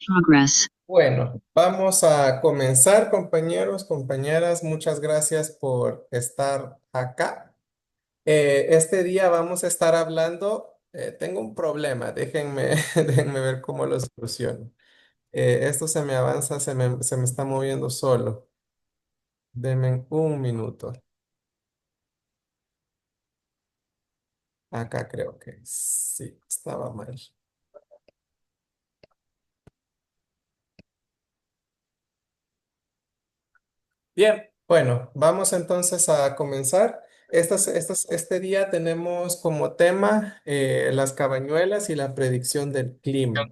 Progress. Bueno, vamos a comenzar, compañeros, compañeras. Muchas gracias por estar acá. Este día vamos a estar hablando. Tengo un problema, déjenme, déjenme ver cómo lo soluciono. Esto se me avanza, se me está moviendo solo. Denme un minuto. Acá creo que sí, estaba mal. Bien, bueno, vamos entonces a comenzar. Este día tenemos como tema las cabañuelas y la predicción del clima.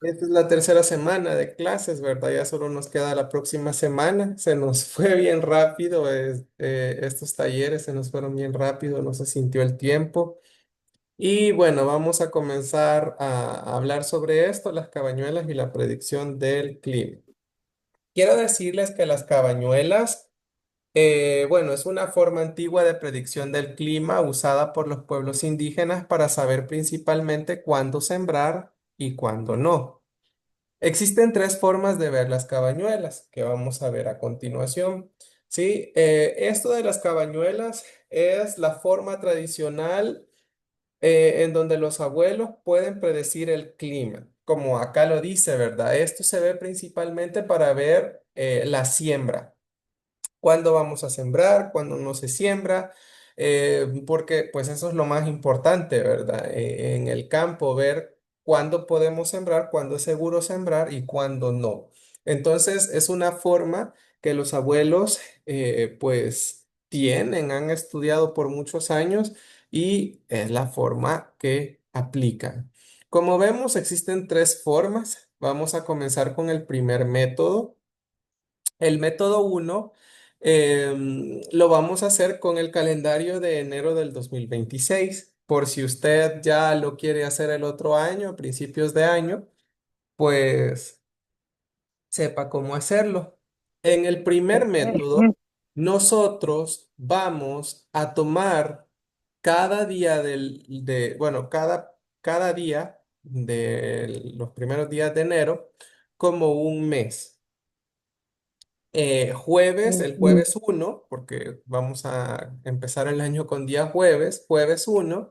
Esta es la tercera semana de clases, ¿verdad? Ya solo nos queda la próxima semana. Se nos fue bien rápido, estos talleres se nos fueron bien rápido, no se sintió el tiempo. Y bueno, vamos a comenzar a hablar sobre esto, las cabañuelas y la predicción del clima. Quiero decirles que las cabañuelas bueno, es una forma antigua de predicción del clima usada por los pueblos indígenas para saber principalmente cuándo sembrar y cuándo no. Existen tres formas de ver las cabañuelas que vamos a ver a continuación. Sí, esto de las cabañuelas es la forma tradicional en donde los abuelos pueden predecir el clima, como acá lo dice, ¿verdad? Esto se ve principalmente para ver la siembra, cuándo vamos a sembrar, cuándo no se siembra, porque pues eso es lo más importante, ¿verdad? En el campo, ver cuándo podemos sembrar, cuándo es seguro sembrar y cuándo no. Entonces es una forma que los abuelos pues tienen, han estudiado por muchos años y es la forma que aplican. Como vemos, existen tres formas. Vamos a comenzar con el primer método. El método uno lo vamos a hacer con el calendario de enero del 2026. Por si usted ya lo quiere hacer el otro año, a principios de año, pues sepa cómo hacerlo. En el primer método, nosotros vamos a tomar cada día bueno, cada día de los primeros días de enero como un mes. El jueves uno, porque vamos a empezar el año con día jueves, jueves uno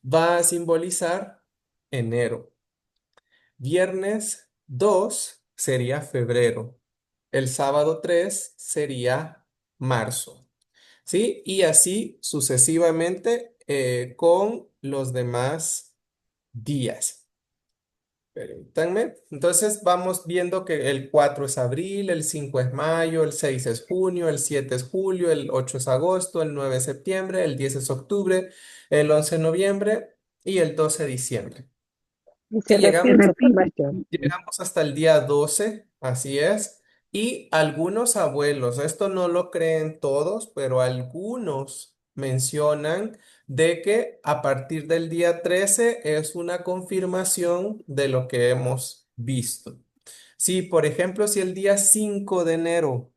va a simbolizar enero. Viernes 2 sería febrero. El sábado 3 sería marzo. ¿Sí? Y así sucesivamente con los demás días. Permítanme. Entonces vamos viendo que el 4 es abril, el 5 es mayo, el 6 es junio, el 7 es julio, el 8 es agosto, el 9 es septiembre, el 10 es octubre, el 11 es noviembre y el 12 diciembre. Y se Si llegamos, repite información. llegamos hasta el día 12, así es. Y algunos abuelos, esto no lo creen todos, pero algunos mencionan de que a partir del día 13 es una confirmación de lo que hemos visto. Si, por ejemplo, si el día 5 de enero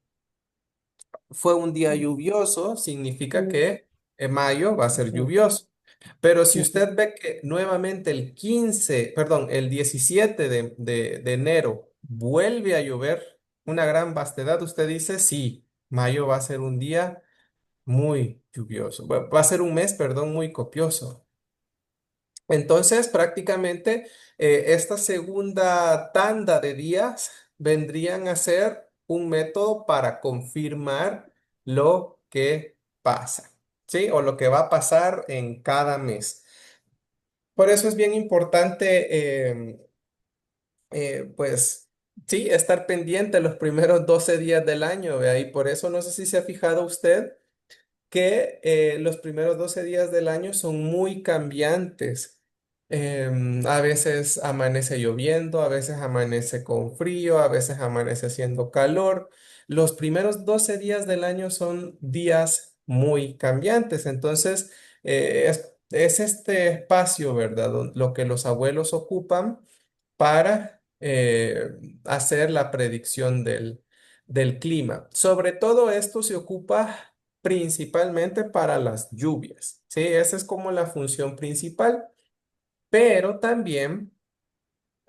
fue un día lluvioso, significa que en mayo va a ser lluvioso. Pero si usted ve que nuevamente el 15, perdón, el 17 de enero vuelve a llover una gran vastedad, usted dice, sí, mayo va a ser un día muy lluvioso. Va a ser un mes, perdón, muy copioso. Entonces, prácticamente esta segunda tanda de días vendrían a ser un método para confirmar lo que pasa, ¿sí? O lo que va a pasar en cada mes. Por eso es bien importante, pues, sí, estar pendiente los primeros 12 días del año, ¿vea? Y por eso no sé si se ha fijado usted que los primeros 12 días del año son muy cambiantes. A veces amanece lloviendo, a veces amanece con frío, a veces amanece haciendo calor. Los primeros 12 días del año son días muy cambiantes. Entonces, es este espacio, ¿verdad? Lo que los abuelos ocupan para hacer la predicción del clima. Sobre todo esto se ocupa principalmente para las lluvias, ¿sí? Esa es como la función principal, pero también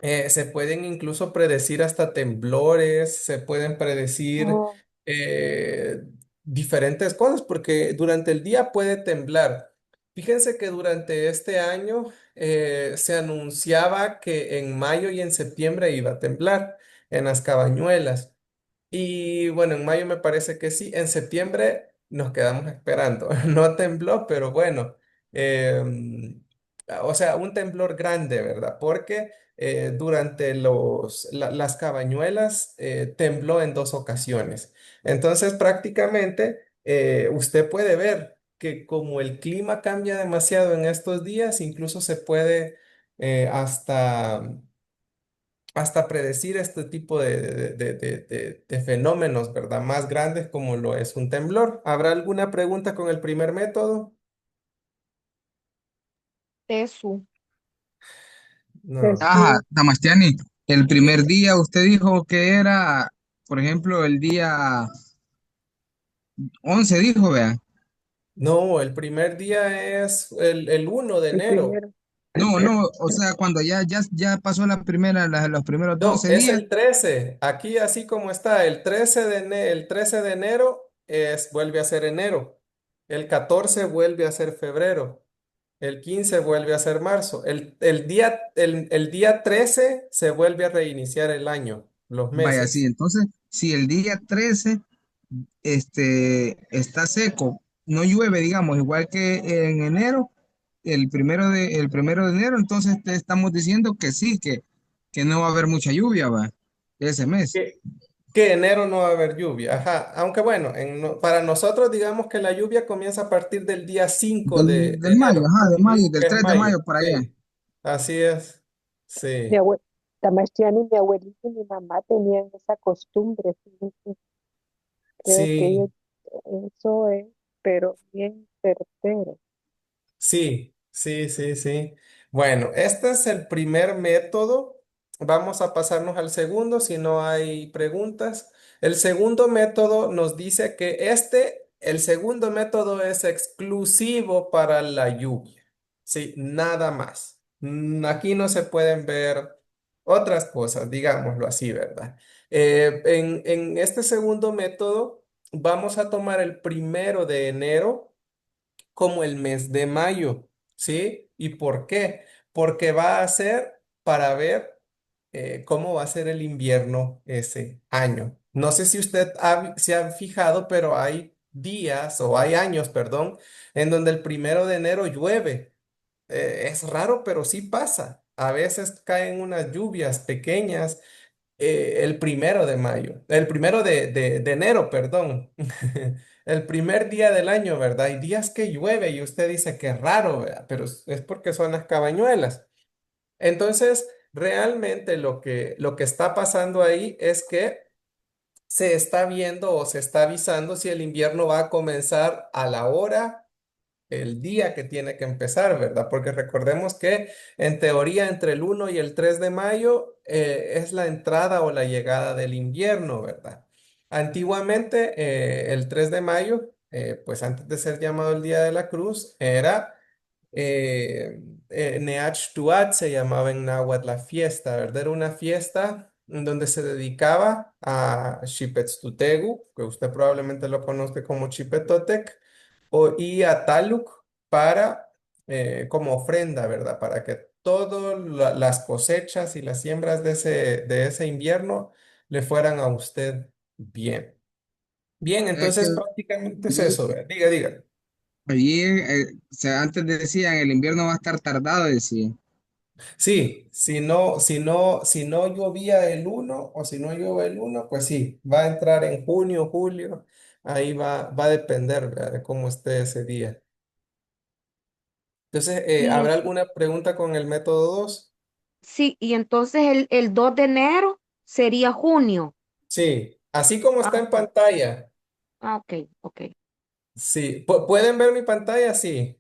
Se pueden incluso predecir hasta temblores, se pueden predecir Oh, eh, diferentes cosas, porque durante el día puede temblar. Fíjense que durante este año se anunciaba que en mayo y en septiembre iba a temblar en las Cabañuelas. Y bueno, en mayo me parece que sí. En septiembre nos quedamos esperando. No tembló, pero bueno. O sea, un temblor grande, ¿verdad? Porque durante las cabañuelas tembló en dos ocasiones. Entonces, prácticamente, usted puede ver que como el clima cambia demasiado en estos días, incluso se puede hasta predecir este tipo de fenómenos, ¿verdad? Más grandes como lo es un temblor. ¿Habrá alguna pregunta con el primer método? Tesu. No. Ajá, Jesús, Damastiani, el primer Diga. día usted dijo que era, por ejemplo, el día 11 dijo, vea. No, el primer día es el 1 de el enero. primero. No, no, o sea, cuando ya pasó la primera, los primeros No, 12 es días, el 13. Aquí así como está, el 13 de enero vuelve a ser enero. El 14 vuelve a ser febrero. El 15 vuelve a ser marzo. El día 13 se vuelve a reiniciar el año, los vaya, sí, meses. entonces, si el día 13 está seco, no llueve, digamos, igual que en enero, el primero de enero, entonces te estamos diciendo que sí, que no va a haber mucha lluvia, va, ese mes. Que, que enero no va a haber lluvia. Ajá. Aunque bueno, para nosotros digamos que la lluvia comienza a partir del día 5 de Del mayo, enero. ajá, de mayo, Ujú, del que es 3 de mayo. mayo para allá. Sí, así es. Mi Sí, abue- Sebastián y mi abuelita y mi mamá tenían esa costumbre, fíjate. Creo que sí. ellos, eso es, pero bien certero. Sí, sí, sí, sí. Bueno, este es el primer método. Vamos a pasarnos al segundo si no hay preguntas. El segundo método nos dice que el segundo método es exclusivo para la lluvia. Sí, nada más. Aquí no se pueden ver otras cosas, digámoslo así, ¿verdad? En este segundo método vamos a tomar el 1 de enero como el mes de mayo, ¿sí? ¿Y por qué? Porque va a ser para ver cómo va a ser el invierno ese año. No sé si usted se ha fijado, pero hay días o hay años, perdón, en donde el 1 de enero llueve. Es raro, pero sí pasa. A veces caen unas lluvias pequeñas el 1 de mayo, el 1 de enero, perdón. El primer día del año, ¿verdad? Hay días que llueve y usted dice que raro, ¿verdad? Pero es porque son las cabañuelas. Entonces, realmente lo que está pasando ahí es que se está viendo o se está avisando si el invierno va a comenzar a la hora el día que tiene que empezar, ¿verdad? Porque recordemos que en teoría entre el 1 y el 3 de mayo es la entrada o la llegada del invierno, ¿verdad? Antiguamente, el 3 de mayo, pues antes de ser llamado el Día de la Cruz, era Neach Tuat, se llamaba en náhuatl la fiesta, ¿verdad? Era una fiesta en donde se dedicaba a Xipetztutegu, que usted probablemente lo conoce como Chipetotec, y a Taluk para, como ofrenda, ¿verdad? Para que todas las cosechas y las siembras de ese invierno le fueran a usted bien. Bien, Es que entonces prácticamente es allí, eso, ¿verdad? Diga, diga. allí, o sea, antes decían el invierno va a estar tardado, decía. Sí, si no llovía el 1 o si no llueve el 1, pues sí, va a entrar en junio, julio, ahí va a depender, ¿verdad? De cómo esté ese día. Entonces, Y ¿habrá alguna pregunta con el método 2? sí, y entonces el 2 de enero sería junio. Sí, así como Ah, está en ok, pantalla. ok, ok. Sí, ¿pueden ver mi pantalla? Sí.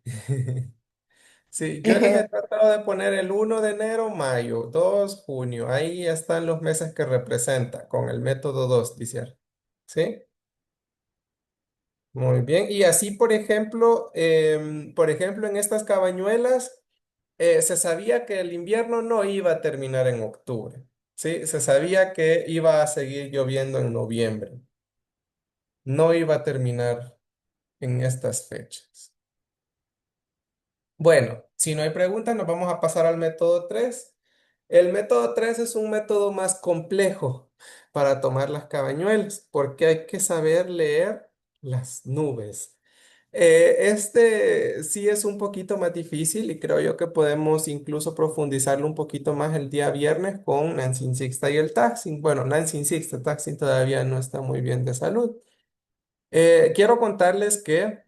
Sí, yo les he tratado de poner el 1 de enero, mayo, 2 junio. Ahí están los meses que representa con el método 2, dice. ¿Sí? Muy bien. Y así, por ejemplo, en estas cabañuelas. se sabía que el invierno no iba a terminar en octubre, ¿sí? Se sabía que iba a seguir lloviendo en noviembre, no iba a terminar en estas fechas. Bueno, si no hay preguntas, nos vamos a pasar al método 3. El método 3 es un método más complejo para tomar las cabañuelas, porque hay que saber leer las nubes. Este sí es un poquito más difícil y creo yo que podemos incluso profundizarlo un poquito más el día viernes con Nancy Sixta y el Taxing. Bueno, Nancy Sixta, Taxing todavía no está muy bien de salud. Quiero contarles que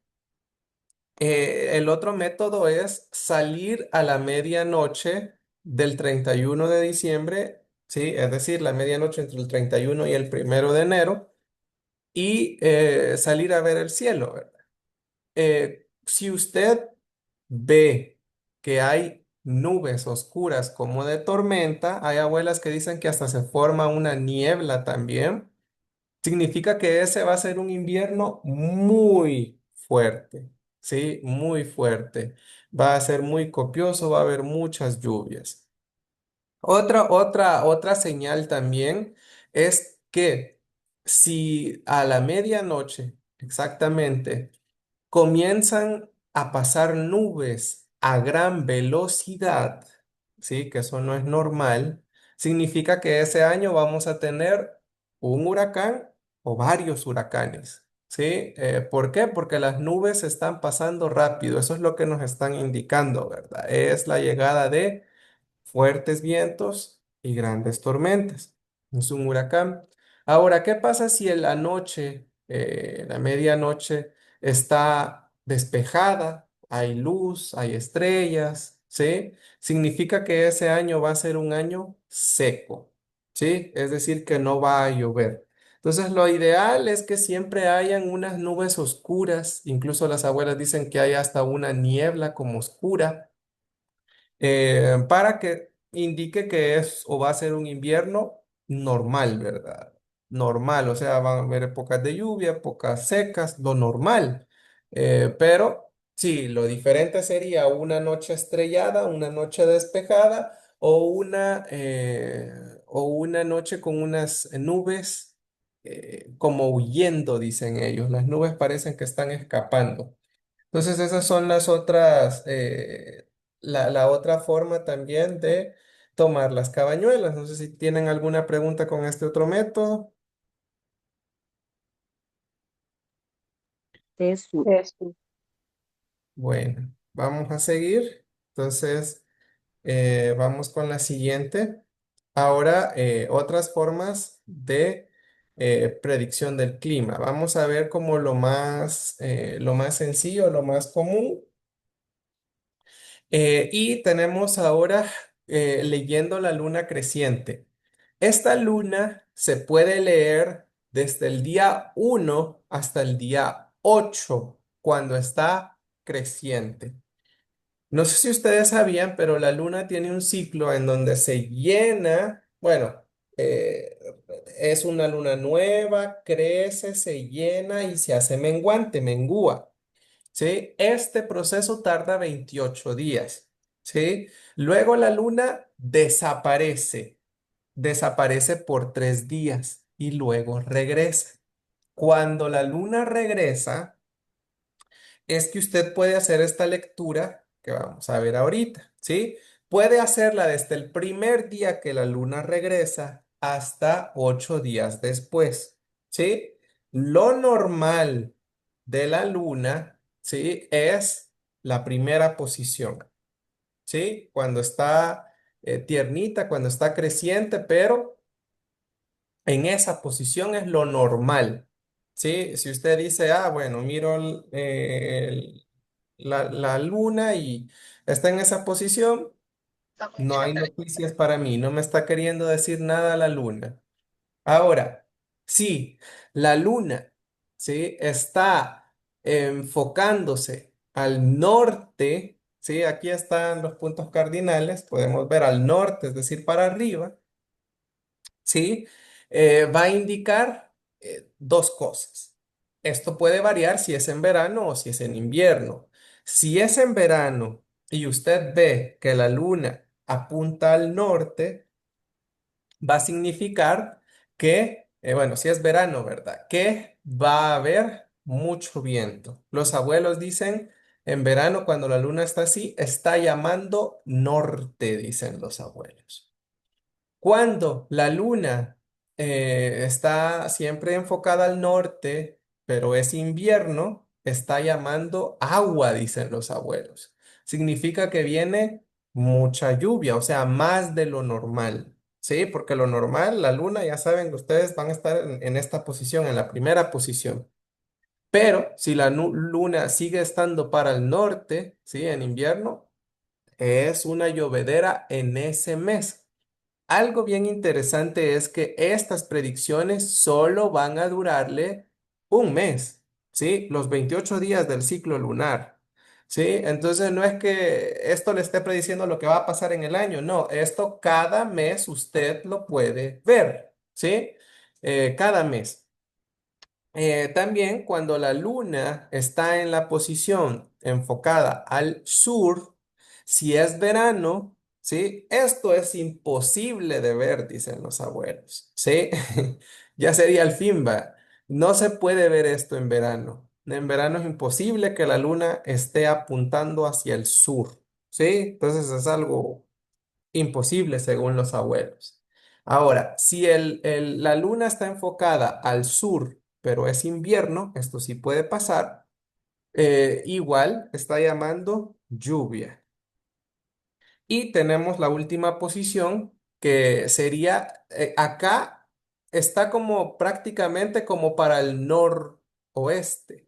el otro método es salir a la medianoche del 31 de diciembre, ¿sí? Es decir, la medianoche entre el 31 y el 1 de enero y salir a ver el cielo, ¿verdad? Si usted ve que hay nubes oscuras como de tormenta, hay abuelas que dicen que hasta se forma una niebla también. Significa que ese va a ser un invierno muy fuerte, ¿sí? Muy fuerte. Va a ser muy copioso, va a haber muchas lluvias. Otra señal también es que si a la medianoche, exactamente, comienzan a pasar nubes a gran velocidad, ¿sí? Que eso no es normal. Significa que ese año vamos a tener un huracán o varios huracanes, ¿sí? ¿Por qué? Porque las nubes están pasando rápido. Eso es lo que nos están indicando, ¿verdad? Es la llegada de fuertes vientos y grandes tormentas. Es un huracán. Ahora, ¿qué pasa si en la noche, la medianoche, está despejada? Hay luz, hay estrellas, ¿sí? Significa que ese año va a ser un año seco, ¿sí? Es decir, que no va a llover. Entonces, lo ideal es que siempre hayan unas nubes oscuras. Incluso las abuelas dicen que hay hasta una niebla como oscura para que indique que es o va a ser un invierno normal, ¿verdad? Normal, o sea, van a haber épocas de lluvia, épocas secas, lo normal. Pero sí, lo diferente sería una noche estrellada, una noche despejada o una noche con unas nubes como huyendo, dicen ellos. Las nubes parecen que están escapando. Entonces esas son las otras, la otra forma también de tomar las cabañuelas. No sé si tienen alguna pregunta con este otro método. Eso. Eso. Bueno, vamos a seguir. Entonces, vamos con la siguiente. Ahora, otras formas de predicción del clima. Vamos a ver como lo más sencillo, lo más común. Y tenemos ahora leyendo la luna creciente. Esta luna se puede leer desde el día 1 hasta el día 8 cuando está creciente. No sé si ustedes sabían, pero la luna tiene un ciclo en donde se llena, bueno, eh, es una luna nueva, crece, se llena y se hace menguante, mengúa. ¿Sí? Este proceso tarda 28 días, ¿sí? Luego la luna desaparece por 3 días y luego regresa. Cuando la luna regresa, es que usted puede hacer esta lectura que vamos a ver ahorita, ¿sí? Puede hacerla desde el primer día que la luna regresa hasta 8 días después, ¿sí? Lo normal de la luna, ¿sí? Es la primera posición, ¿sí? Cuando está tiernita, cuando está creciente, pero en esa posición es lo normal, ¿sí? Si usted dice, ah, bueno, miro la luna y está en esa posición, no hay noticias para mí, no me está queriendo decir nada la luna. Ahora, sí, la luna, ¿sí? Está enfocándose al norte, ¿sí? Aquí están los puntos cardinales, podemos ver al norte, es decir, para arriba. ¿Sí? Va a indicar dos cosas. Esto puede variar si es en verano o si es en invierno. Si es en verano, y usted ve que la luna apunta al norte, va a significar que, bueno, si es verano, ¿verdad? Que va a haber mucho viento. Los abuelos dicen, en verano, cuando la luna está así, está llamando norte, dicen los abuelos. Cuando la luna está siempre enfocada al norte, pero es invierno, está llamando agua, dicen los abuelos. Significa que viene mucha lluvia, o sea, más de lo normal. Sí, porque lo normal, la luna, ya saben, ustedes van a estar en esta posición, en la primera posición. Pero si la luna sigue estando para el norte, sí, en invierno, es una llovedera en ese mes. Algo bien interesante es que estas predicciones solo van a durarle un mes, ¿sí? Los 28 días del ciclo lunar, ¿sí? Entonces no es que esto le esté prediciendo lo que va a pasar en el año, no, esto cada mes usted lo puede ver, ¿sí? Cada mes. También cuando la luna está en la posición enfocada al sur, si es verano, ¿sí? Esto es imposible de ver, dicen los abuelos, ¿sí? Ya sería el fin, va. No se puede ver esto en verano. En verano es imposible que la luna esté apuntando hacia el sur, ¿sí? Entonces es algo imposible según los abuelos. Ahora, si la luna está enfocada al sur, pero es invierno, esto sí puede pasar, igual está llamando lluvia. Y tenemos la última posición que sería, acá está como prácticamente como para el noroeste,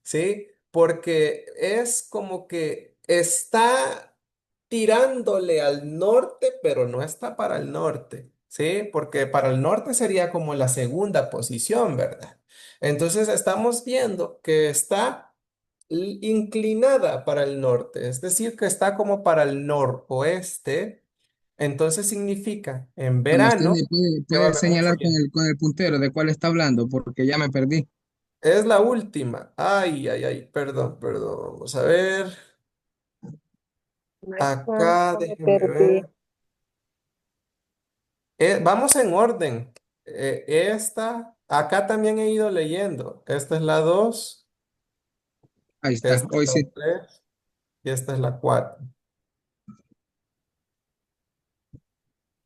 ¿sí? Porque es como que está tirándole al norte, pero no está para el norte, ¿sí? Porque para el norte sería como la segunda posición, ¿verdad? Entonces estamos viendo que está inclinada para el norte, es decir, que está como para el noroeste. Entonces significa en Cuando usted verano me puede, que va a puede haber mucho señalar viento. con el puntero de cuál está hablando, porque ya me perdí. Es la última. Ay, ay, ay, perdón, perdón. Vamos a ver. No hay Acá, tanto, me déjenme perdí. ver. Vamos en orden. Acá también he ido leyendo. Esta es la 2, Ahí está, esta es hoy la sí. 3 y esta es la 4.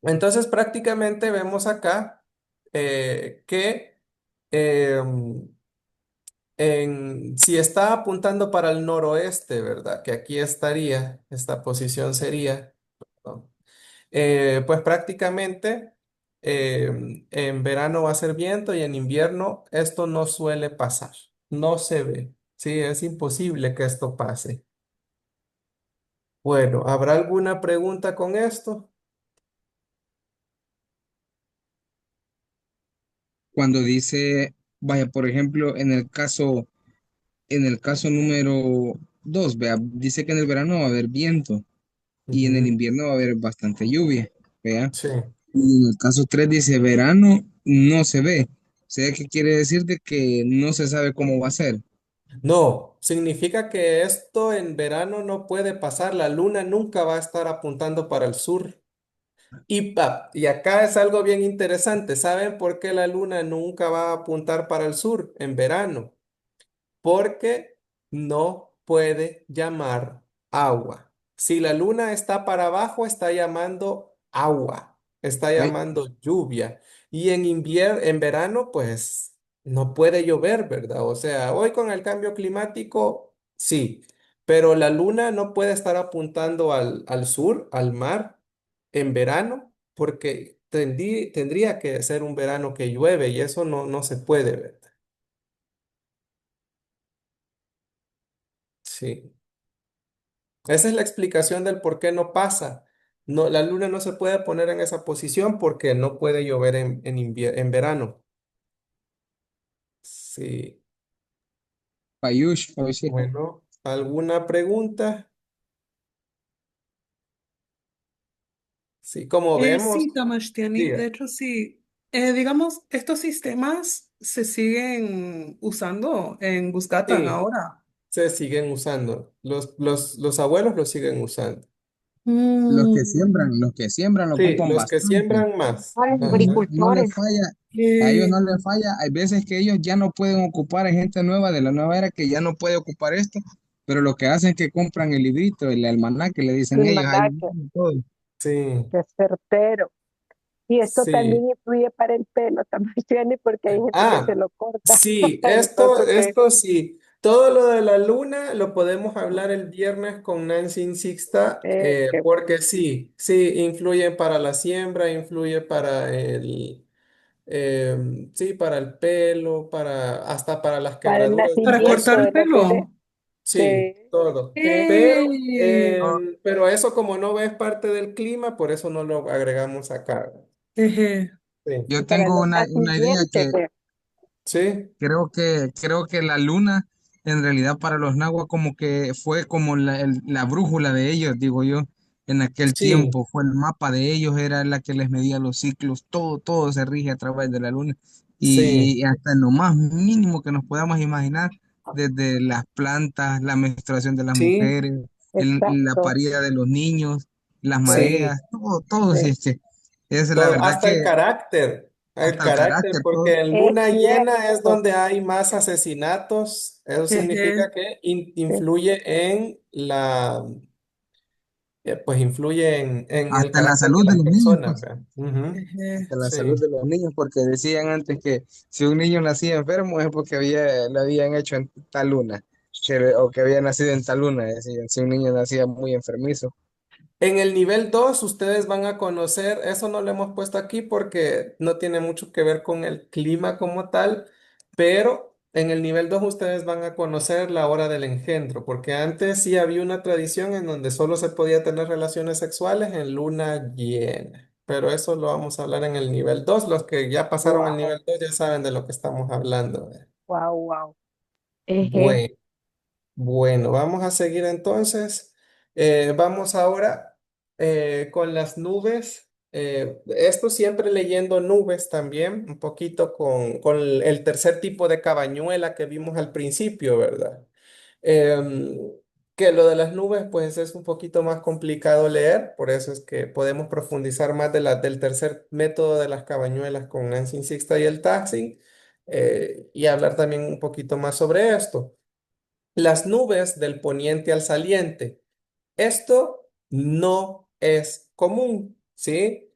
Entonces prácticamente vemos acá que em, si está apuntando para el noroeste, ¿verdad? Que aquí estaría, esta posición sería, ¿no? Pues prácticamente en verano va a ser viento y en invierno esto no suele pasar, no se ve, sí, es imposible que esto pase. Bueno, ¿habrá alguna pregunta con esto? Cuando dice, vaya, por ejemplo, en el caso número 2, vea, dice que en el verano va a haber viento y en el Ujú. invierno va a haber bastante lluvia, vea. Sí. Y en el caso 3 dice verano no se ve. O sea, ¿qué quiere decir de que no se sabe cómo va a ser? No, significa que esto en verano no puede pasar, la luna nunca va a estar apuntando para el sur. Y acá es algo bien interesante. ¿Saben por qué la luna nunca va a apuntar para el sur en verano? Porque no puede llamar agua. Si la luna está para abajo, está llamando agua, está Ay, llamando lluvia. Y en verano, pues no puede llover, ¿verdad? O sea, hoy con el cambio climático, sí, pero la luna no puede estar apuntando al sur, al mar, en verano, porque tendría que ser un verano que llueve y eso no se puede ver. Sí. Esa es la explicación del por qué no pasa. No, la luna no se puede poner en esa posición porque no puede llover en verano. Sí. Payush, hoy sí. Bueno, ¿alguna pregunta? Sí, como vemos, Sí, Tamashtiani, de diga. hecho sí. Digamos, estos sistemas se siguen usando en Buscatan Sí, ahora. se siguen usando. Los abuelos los siguen usando. Mm, Los que siembran lo Sí, ocupan los que bastante. siembran más. Los Ajá. No le agricultores. falla, a ellos eh, no les falla. Hay veces que ellos ya no pueden ocupar, hay gente nueva de la nueva era que ya no puede ocupar esto, pero lo que hacen es que compran el librito, el almanaque, le dicen El ellos, ahí manaque, viene todo. Sí, qué certero. Y esto sí. también influye para el pelo también, Jenny, porque hay gente que se Ah, lo corta. sí, Entonces, esto sí. Todo lo de la luna lo podemos hablar el viernes con Nancy Sixta, qué bueno. porque sí, sí, influye para la siembra, influye para sí, para el pelo, hasta para las Para el quebraduras de para nacimiento cortar hueso. el de los bebés. pelo. Sí, Sí, todo. sí. Eh, Pero eso como no es parte del clima, por eso no lo agregamos acá. eje, Sí, Y Yo para tengo los una idea nacimientos, que ve. sí, creo que la luna, en realidad para los nahuas como que fue como la brújula de ellos, digo yo, en aquel sí, tiempo, fue el mapa de ellos, era la que les medía los ciclos, todo se rige a través de la luna. sí, Y hasta en lo más mínimo que nos podamos imaginar, desde las plantas, la menstruación de las sí, mujeres, la Exacto. parida de los niños, las Sí, sí. mareas, todo, sí, sí. es la Todo, verdad hasta que el hasta el carácter, carácter, todo. porque en Es luna llena es cierto. donde hay más asesinatos. Eso eje, significa que Sí. influye en pues influye en el Hasta en la carácter de salud de las los niños, personas, pues, ¿verdad? Ujú. eje. hasta la salud Sí, de los niños, porque decían antes que si un niño nacía enfermo es porque lo habían hecho en tal luna, o que había nacido en tal luna, decían, si un niño nacía muy enfermizo. en el nivel 2 ustedes van a conocer, eso no lo hemos puesto aquí porque no tiene mucho que ver con el clima como tal, pero en el nivel 2 ustedes van a conocer la hora del engendro, porque antes sí había una tradición en donde solo se podía tener relaciones sexuales en luna llena, pero eso lo vamos a hablar en el nivel 2. Los que ya pasaron el Wow, nivel 2 ya saben de lo que estamos hablando. wow, wow. Eje. Bueno. Bueno, vamos a seguir entonces. Vamos ahora con las nubes. Esto siempre leyendo nubes también, un poquito con el tercer tipo de cabañuela que vimos al principio, ¿verdad? Em, que lo de las nubes, pues es un poquito más complicado leer, por eso es que podemos profundizar más del tercer método de las cabañuelas con Nancy Sixta y el taxi, y hablar también un poquito más sobre esto. Las nubes del poniente al saliente. Esto no es común, ¿sí?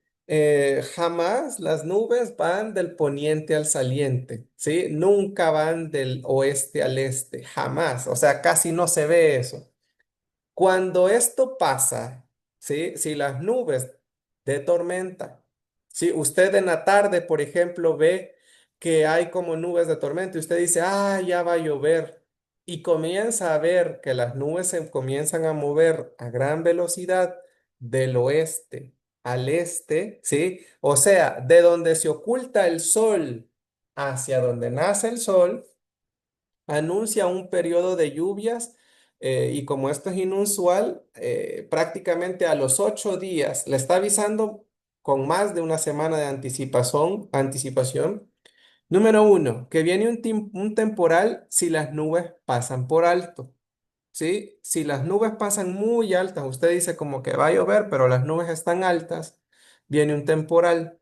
Jamás las nubes van del poniente al saliente, ¿sí? Nunca van del oeste al este, jamás. O sea, casi no se ve eso. Cuando esto pasa, ¿sí? Si las nubes de tormenta, si usted en la tarde, por ejemplo, ve que hay como nubes de tormenta y usted dice, ah, ya va a llover, y comienza a ver que las nubes se comienzan a mover a gran velocidad del oeste al este, ¿sí? O sea, de donde se oculta el sol hacia donde nace el sol, anuncia un periodo de lluvias, y como esto es inusual, prácticamente a los 8 días le está avisando con más de una semana de anticipación. Número uno, que viene un temporal si las nubes pasan por alto. ¿Sí? Si las nubes pasan muy altas, usted dice como que va a llover, pero las nubes están altas, viene un temporal.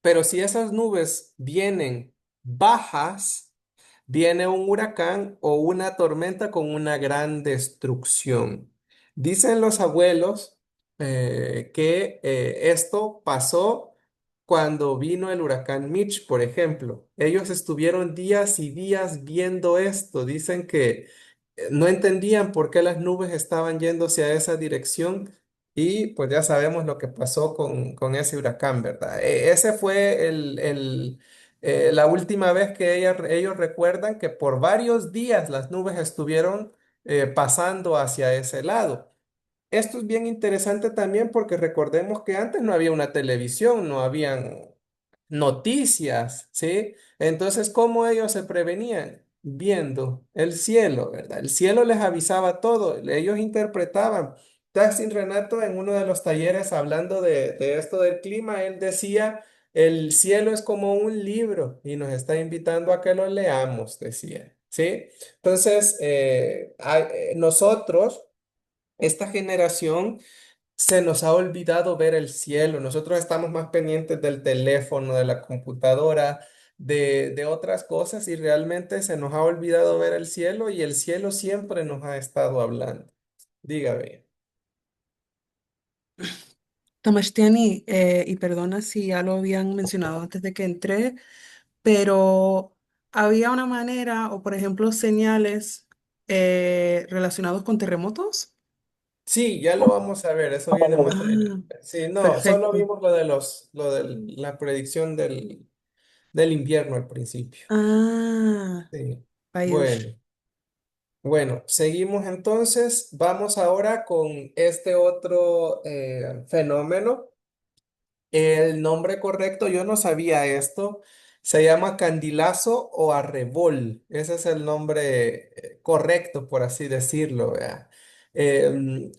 Pero si esas nubes vienen bajas, viene un huracán o una tormenta con una gran destrucción. Dicen los abuelos que esto pasó cuando vino el huracán Mitch, por ejemplo. Ellos estuvieron días y días viendo esto. Dicen que no entendían por qué las nubes estaban yéndose a esa dirección, y pues ya sabemos lo que pasó con ese huracán, ¿verdad? Ese fue la última vez que ellos recuerdan que por varios días las nubes estuvieron pasando hacia ese lado. Esto es bien interesante también porque recordemos que antes no había una televisión, no habían noticias, ¿sí? Entonces, ¿cómo ellos se prevenían? Viendo el cielo, ¿verdad? El cielo les avisaba todo, ellos interpretaban. Tassin Renato en uno de los talleres hablando de esto del clima, él decía, el cielo es como un libro y nos está invitando a que lo leamos, decía. ¿sí? Entonces, nosotros, esta generación, se nos ha olvidado ver el cielo. Nosotros estamos más pendientes del teléfono, de la computadora, de otras cosas y realmente se nos ha olvidado ver el cielo y el cielo siempre nos ha estado hablando. Dígame. Tamashtiani, y perdona si ya lo habían mencionado antes de que entré, pero había una manera, o por ejemplo, señales relacionados con terremotos. Sí, ya lo vamos a ver, eso viene más Ah, adelante. Sí, no, solo perfecto. vimos lo de la predicción del invierno al principio. Ah, Sí. rayos. Bueno, bueno, seguimos entonces. Vamos ahora con este otro fenómeno. El nombre correcto, yo no sabía esto, se llama candilazo o arrebol. Ese es el nombre correcto, por así decirlo, ¿verdad?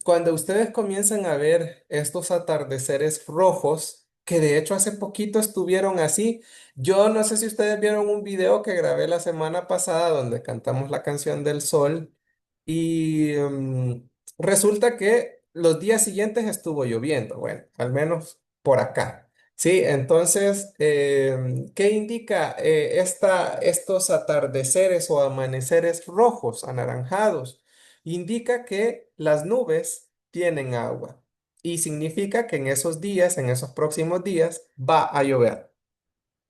Cuando ustedes comienzan a ver estos atardeceres rojos, que de hecho hace poquito estuvieron así, yo no sé si ustedes vieron un video que grabé la semana pasada donde cantamos la canción del sol y resulta que los días siguientes estuvo lloviendo, bueno, al menos por acá. Sí, entonces, ¿qué indica estos atardeceres o amaneceres rojos, anaranjados? Indica que las nubes tienen agua y significa que en esos días, en esos próximos días, va a llover.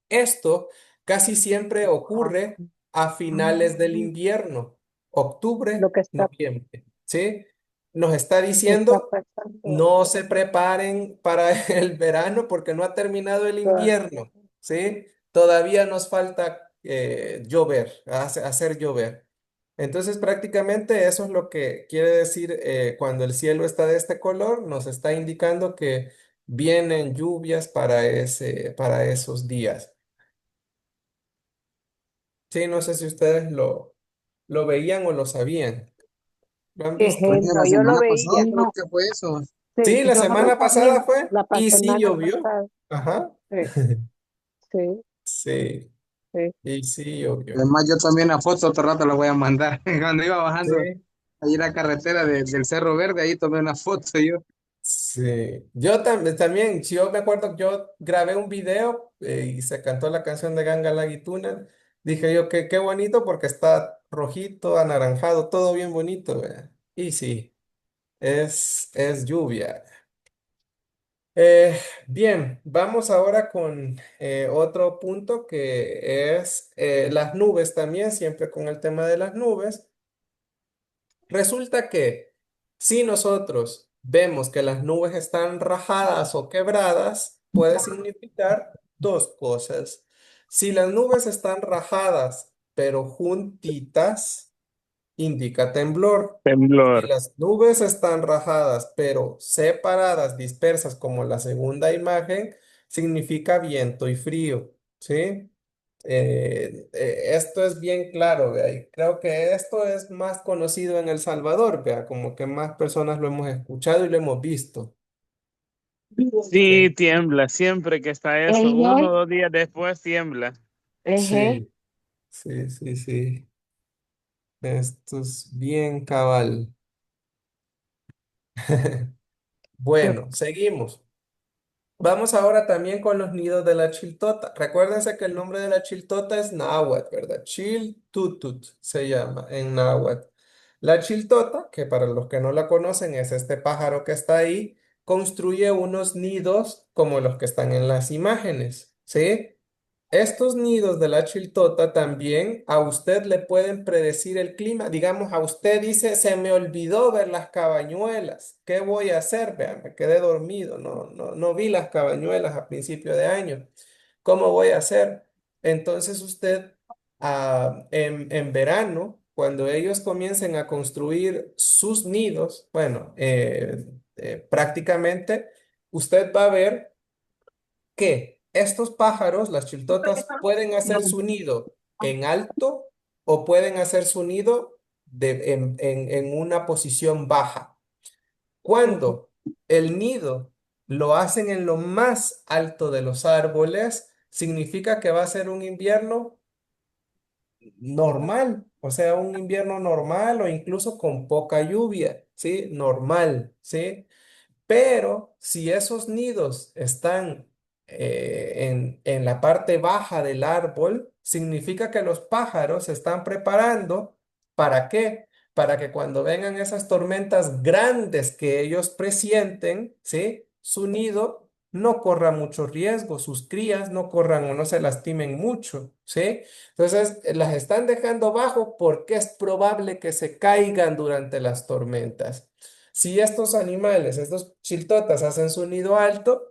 Esto casi siempre ocurre a finales del Ah, invierno, lo octubre, que está, noviembre, ¿sí? Nos está está diciendo, pasando. no se preparen para el verano porque no ha terminado el Todavía. invierno, ¿sí? Todavía nos falta llover, hacer llover. Entonces, prácticamente eso es lo que quiere decir cuando el cielo está de este color, nos está indicando que vienen lluvias para esos días. Sí, no sé si ustedes lo veían o lo sabían. ¿Lo han visto? Oye, No, la yo lo semana pasada veía. creo No, que fue eso. sí, Sí, la nosotros semana pasada también fue la y sí semana llovió. pasada. Ajá. Sí, sí, Sí, sí. y sí llovió. Además, yo también la foto otro rato la voy a mandar. Cuando iba bajando Sí, ahí la carretera del Cerro Verde, ahí tomé una foto yo. sí. Yo también, si yo me acuerdo, yo grabé un video y se cantó la canción de Ganga Laguituna. Dije yo que qué bonito porque está rojito, anaranjado, todo bien bonito, ¿verdad? Y sí, es lluvia. Eh, bien, vamos ahora con otro punto que es las nubes también, siempre con el tema de las nubes. Resulta que si nosotros vemos que las nubes están rajadas o quebradas, puede significar dos cosas. Si las nubes están rajadas pero juntitas, indica temblor. Si Temblor. las nubes están rajadas pero separadas, dispersas como la segunda imagen, significa viento y frío, ¿sí? Esto es bien claro, vea, y creo que esto es más conocido en El Salvador, vea, como que más personas lo hemos escuchado y lo hemos visto. Sí, Sí, tiembla. Siempre que está eso, Ejé, 1 o 2 días después tiembla. ejé. sí, sí, sí, sí. Esto es bien cabal. Bueno, seguimos. Vamos ahora también con los nidos de la chiltota. Recuérdense que el nombre de la chiltota es náhuatl, ¿verdad? Chiltutut se llama en náhuatl. La chiltota, que para los que no la conocen es este pájaro que está ahí, construye unos nidos como los que están en las imágenes, ¿sí? Estos nidos de la chiltota también a usted le pueden predecir el clima. Digamos, a usted dice, se me olvidó ver las cabañuelas. ¿Qué voy a hacer? Vean, me quedé dormido. No vi las cabañuelas a principio de año. ¿Cómo voy a hacer? Entonces usted, en verano, cuando ellos comiencen a construir sus nidos, bueno, prácticamente usted va a ver que estos pájaros, las chiltotas, pueden hacer su nido en alto o pueden hacer su nido en una posición baja. Cuando el nido lo hacen en lo más alto de los árboles, significa que va a ser un invierno normal, o sea, un invierno normal o incluso con poca lluvia, ¿sí? Normal, ¿sí? Pero si esos nidos están en la parte baja del árbol, significa que los pájaros se están preparando. ¿Para qué? Para que cuando vengan esas tormentas grandes que ellos presienten, ¿sí? Su nido no corra mucho riesgo, sus crías no corran o no se lastimen mucho, ¿sí? Entonces, las están dejando bajo porque es probable que se caigan durante las tormentas. Si estos animales, estos chiltotas, hacen su nido alto,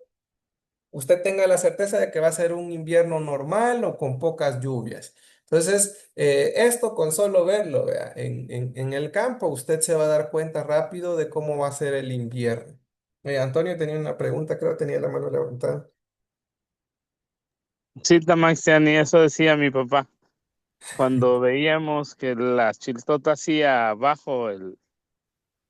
usted tenga la certeza de que va a ser un invierno normal o con pocas lluvias. Entonces, esto con solo verlo, vea, en el campo, usted se va a dar cuenta rápido de cómo va a ser el invierno. Antonio tenía una pregunta, creo que tenía la mano levantada. Sí, Tamaxiani, eso decía mi papá. Cuando veíamos que la chiltota hacía abajo,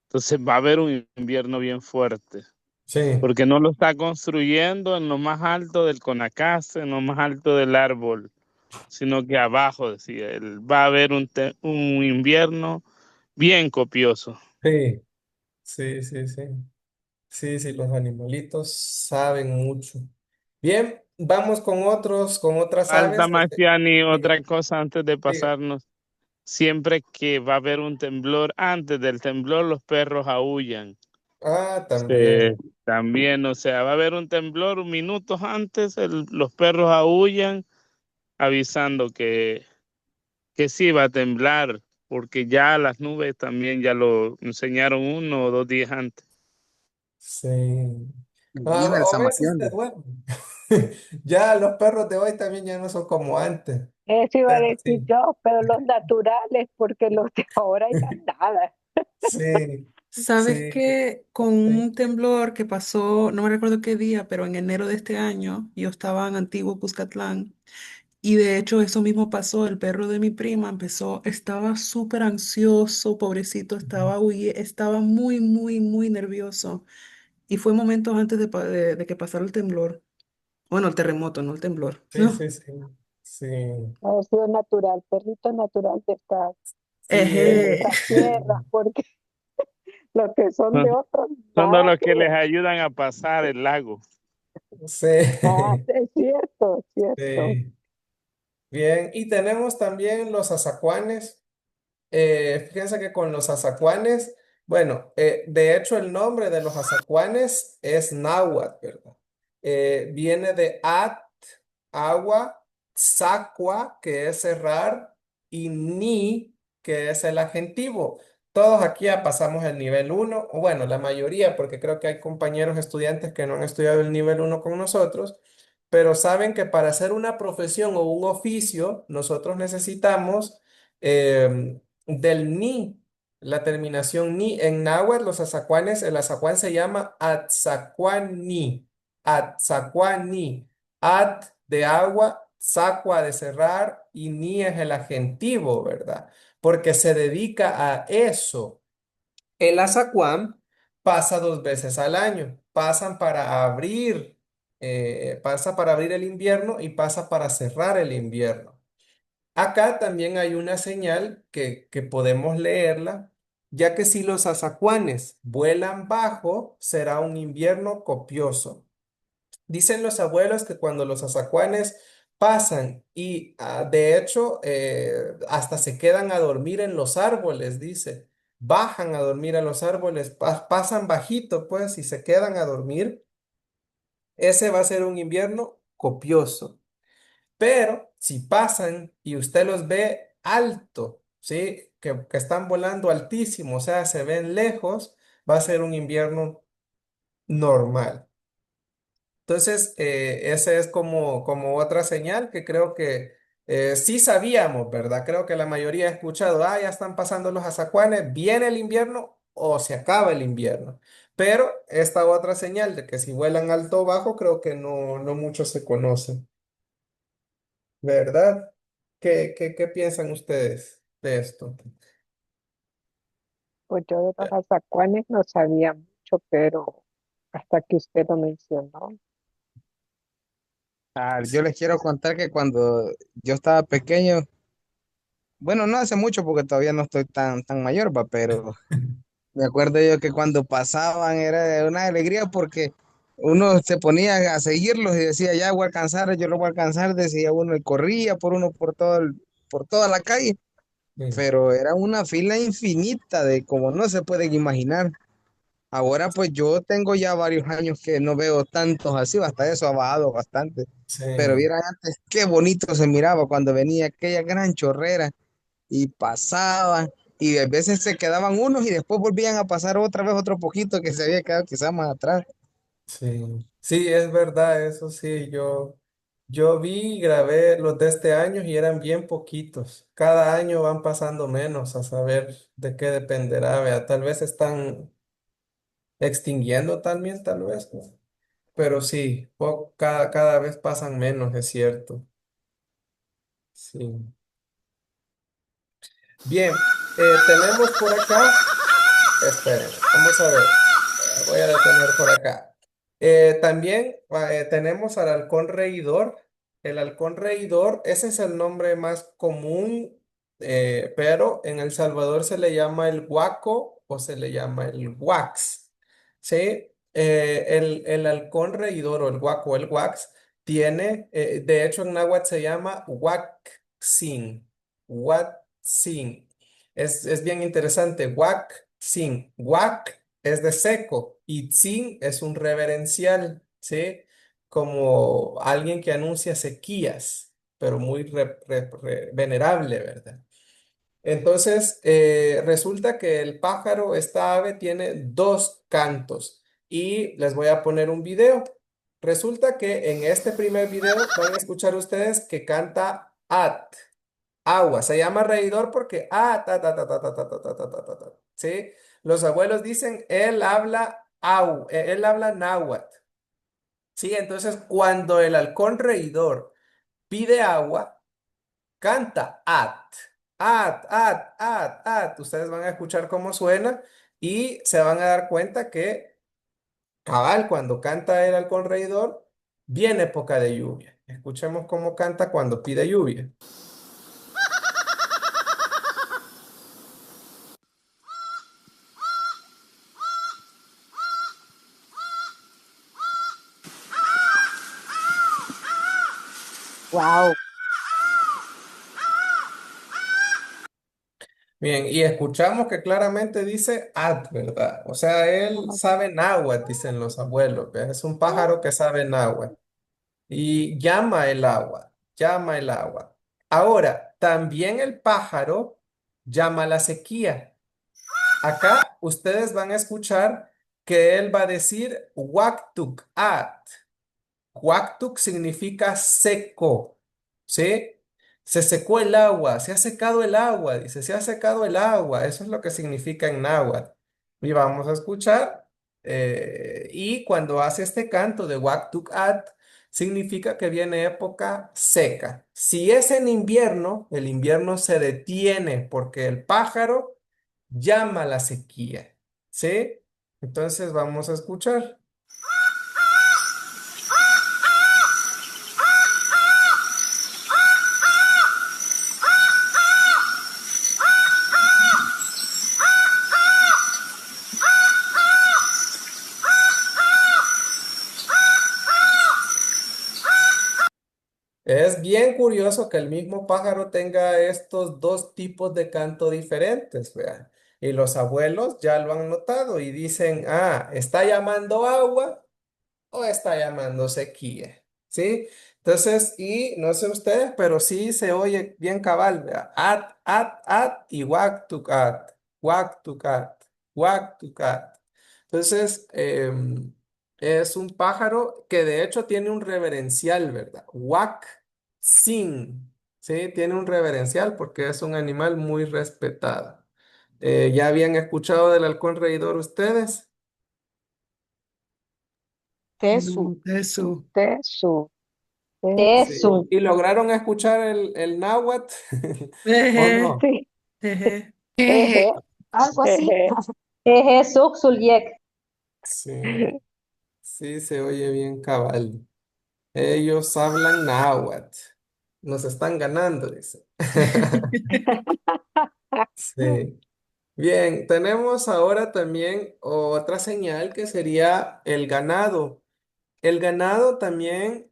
entonces va a haber un invierno bien fuerte. Sí, Porque no lo está construyendo en lo más alto del Conacaste, en lo más alto del árbol, sino que abajo, decía, él va a haber un invierno bien copioso. sí, sí, sí, sí. Sí, sí, los animalitos saben mucho. Bien, vamos con otras Falta, aves. Mastiani, Diga, otra cosa antes de diga. pasarnos. Siempre que va a haber un temblor, antes del temblor los perros aúllan. Ah, Eh, también. también, o sea, va a haber un temblor minutos antes, los perros aúllan avisando que sí va a temblar, porque ya las nubes también ya lo enseñaron 1 o 2 días antes. Sí. Ah, Viva el o veces, zamaquiondis. bueno, ya los perros de hoy también ya no son como antes. Eso iba a Pero decir sí, yo, pero los naturales, porque los de ahora ya nada. sí, Sabes sí, que con sí. un temblor que pasó, no me recuerdo qué día, pero en enero de este año, yo estaba en Antiguo Cuscatlán y de hecho eso mismo pasó, el perro de mi prima empezó, estaba súper ansioso, pobrecito, estaba muy, muy, muy nervioso y fue momentos antes de que pasara el temblor, bueno, el terremoto, no el temblor, Sí, ¿no? sí, sí, sí. Ha sido natural, perrito natural Sí, de Ejé. estas tierras, porque los que son de Son otros, son de nada los que que les ver. ayudan a pasar el lago. sí, Ah, es cierto, es cierto. sí. Bien, y tenemos también los azacuanes. Fíjense que con los azacuanes, bueno, de hecho el nombre de los azacuanes es náhuatl, ¿verdad? Viene de agua, zacua, que es cerrar, y ni, que es el adjetivo. Todos aquí ya pasamos el nivel uno, o bueno, la mayoría, porque creo que hay compañeros estudiantes que no han estudiado el nivel uno con nosotros, pero saben que para hacer una profesión o un oficio, nosotros necesitamos del ni, la terminación ni. En náhuatl, los azacuanes, el azacuán se llama atzacuani, atzacuani, at de agua, zacua de cerrar y ni es el adjetivo, ¿verdad? Porque se dedica a eso. El azacuán pasa 2 veces al año, pasa para abrir el invierno y pasa para cerrar el invierno. Acá también hay una señal que podemos leerla, ya que si los azacuanes vuelan bajo, será un invierno copioso. Dicen los abuelos que cuando los azacuanes pasan y de hecho hasta se quedan a dormir en los árboles, dice, bajan a dormir a los árboles, pasan bajito pues y se quedan a dormir, ese va a ser un invierno copioso. Pero si pasan y usted los ve alto, ¿sí? Que están volando altísimo, o sea, se ven lejos, va a ser un invierno normal. Entonces, esa es como otra señal que creo que sí sabíamos, ¿verdad? Creo que la mayoría ha escuchado, ya están pasando los azacuanes, viene el invierno o se acaba el invierno. Pero esta otra señal de que si vuelan alto o bajo, creo que no mucho se conoce. ¿Verdad? ¿Qué piensan ustedes de esto? Pues yo de los azacuanes no sabía mucho, pero hasta que usted lo mencionó. Yo les quiero contar que cuando yo estaba pequeño, bueno, no hace mucho porque todavía no estoy tan mayor, va, pero me acuerdo yo que cuando pasaban era una alegría porque uno se ponía a seguirlos y decía, ya voy a alcanzar, yo lo voy a alcanzar, decía uno y corría por uno por toda la calle, Sí, pero era una fila infinita de como no se pueden imaginar. Ahora pues yo tengo ya varios años que no veo tantos así, hasta eso ha bajado bastante. Pero sí, vieran antes qué bonito se miraba cuando venía aquella gran chorrera y pasaba y a veces se quedaban unos y después volvían a pasar otra vez otro poquito que se había quedado quizás más atrás. sí. Sí, es verdad, eso sí. Yo vi y grabé los de este año y eran bien poquitos. Cada año van pasando menos, a saber de qué dependerá, vea. Tal vez están extinguiendo también, tal vez, ¿no? Pero sí, cada vez pasan menos, es cierto. Sí. Bien, tenemos por acá. Espérenme, vamos a ver. Voy a detener por acá. También tenemos al halcón reidor. El halcón reidor, ese es el nombre más común, pero en El Salvador se le llama el huaco o se le llama el wax. ¿Sí? El halcón reidor o el huaco o el wax tiene, de hecho en náhuatl se llama huaczin. Huaczin. Es bien interesante. Huaczin. Huac es de seco y tzin es un reverencial, ¿sí? Como alguien que anuncia sequías, pero muy venerable, ¿verdad? Entonces, resulta que el pájaro, esta ave, tiene dos cantos y les voy a poner un video. Resulta que en este primer video van a escuchar ustedes que canta at, agua. Se llama reidor porque ta, ta, ta, ta, ta, ta, ta, ta, ta, ta, ta, ta. ¿Sí? Los abuelos dicen, él habla náhuatl. Sí, entonces cuando el halcón reidor pide agua, canta at. Ustedes van a escuchar cómo suena y se van a dar cuenta que, cabal, cuando canta el halcón reidor, viene época de lluvia. Escuchemos cómo canta cuando pide lluvia. Wow. Bien, y escuchamos que claramente dice ad, ¿verdad? O sea, él sabe náhuatl, dicen los abuelos, ¿verdad? Es un pájaro que sabe náhuatl y llama el agua. Ahora, también el pájaro llama la sequía. Acá ustedes van a escuchar que él va a decir waktuk at. Huactuc significa seco, ¿sí? Se secó el agua, se ha secado el agua, dice, se ha secado el agua. Eso es lo que significa en náhuatl. Y vamos a escuchar. Y cuando hace este canto de Huactuc At, significa que viene época seca. Si es en invierno, el invierno se detiene porque el pájaro llama la sequía, ¿sí? Entonces vamos a escuchar. Es bien curioso que el mismo pájaro tenga estos dos tipos de canto diferentes, vean. Y los abuelos ya lo han notado y dicen, ¿está llamando agua o está llamando sequía? ¿Sí? Entonces, y no sé ustedes, pero sí se oye bien cabal, vea. At, y wak to cat. Entonces, es un pájaro que de hecho tiene un reverencial, ¿verdad? Wak sin, ¿sí? Tiene un reverencial porque es un animal muy respetado. ¿Ya habían escuchado del halcón reidor ustedes? Tesu, No, eso. tesu, Sí. tesu. ¿Y lograron escuchar el náhuatl o Eje, no? Sí, eje. Jeje, algo así. jeje. Eje, suxuliek. Sí, sí, se oye bien cabal. Ellos hablan náhuatl. nos están ganando, dice. Sí. Bien, tenemos ahora también otra señal que sería el ganado. El ganado también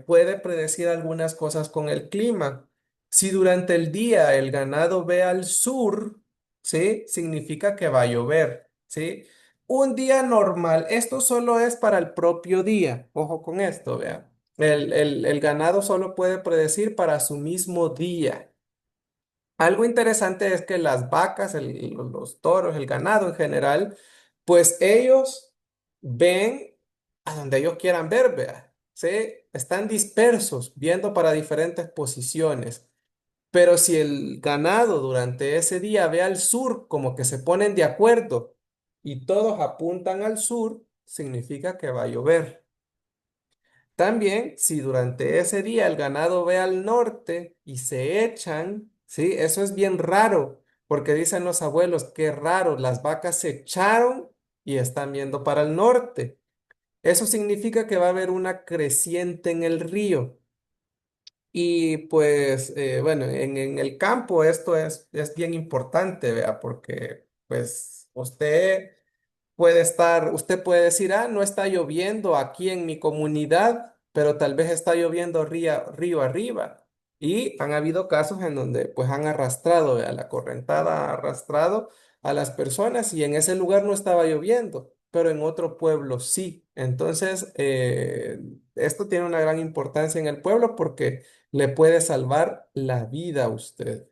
puede predecir algunas cosas con el clima. Si durante el día el ganado ve al sur, ¿sí? Significa que va a llover, ¿sí? Un día normal, esto solo es para el propio día. Ojo con esto, vean. El ganado solo puede predecir para su mismo día. Algo interesante es que las vacas, los toros, el ganado en general, pues ellos ven a donde ellos quieran ver, vea. ¿Sí? Están dispersos, viendo para diferentes posiciones. Pero si el ganado durante ese día ve al sur, como que se ponen de acuerdo y todos apuntan al sur, significa que va a llover. También, si durante ese día el ganado ve al norte y se echan, ¿sí? Eso es bien raro, porque dicen los abuelos, qué raro, las vacas se echaron y están viendo para el norte. Eso significa que va a haber una creciente en el río. Y pues, bueno, en el campo esto es bien importante, vea, porque pues usted puede decir, ah, no está lloviendo aquí en mi comunidad, pero tal vez está lloviendo río arriba. Y han habido casos en donde pues han arrastrado, vea, la correntada ha arrastrado a las personas y en ese lugar no estaba lloviendo, pero en otro pueblo sí. Entonces, esto tiene una gran importancia en el pueblo porque le puede salvar la vida a usted.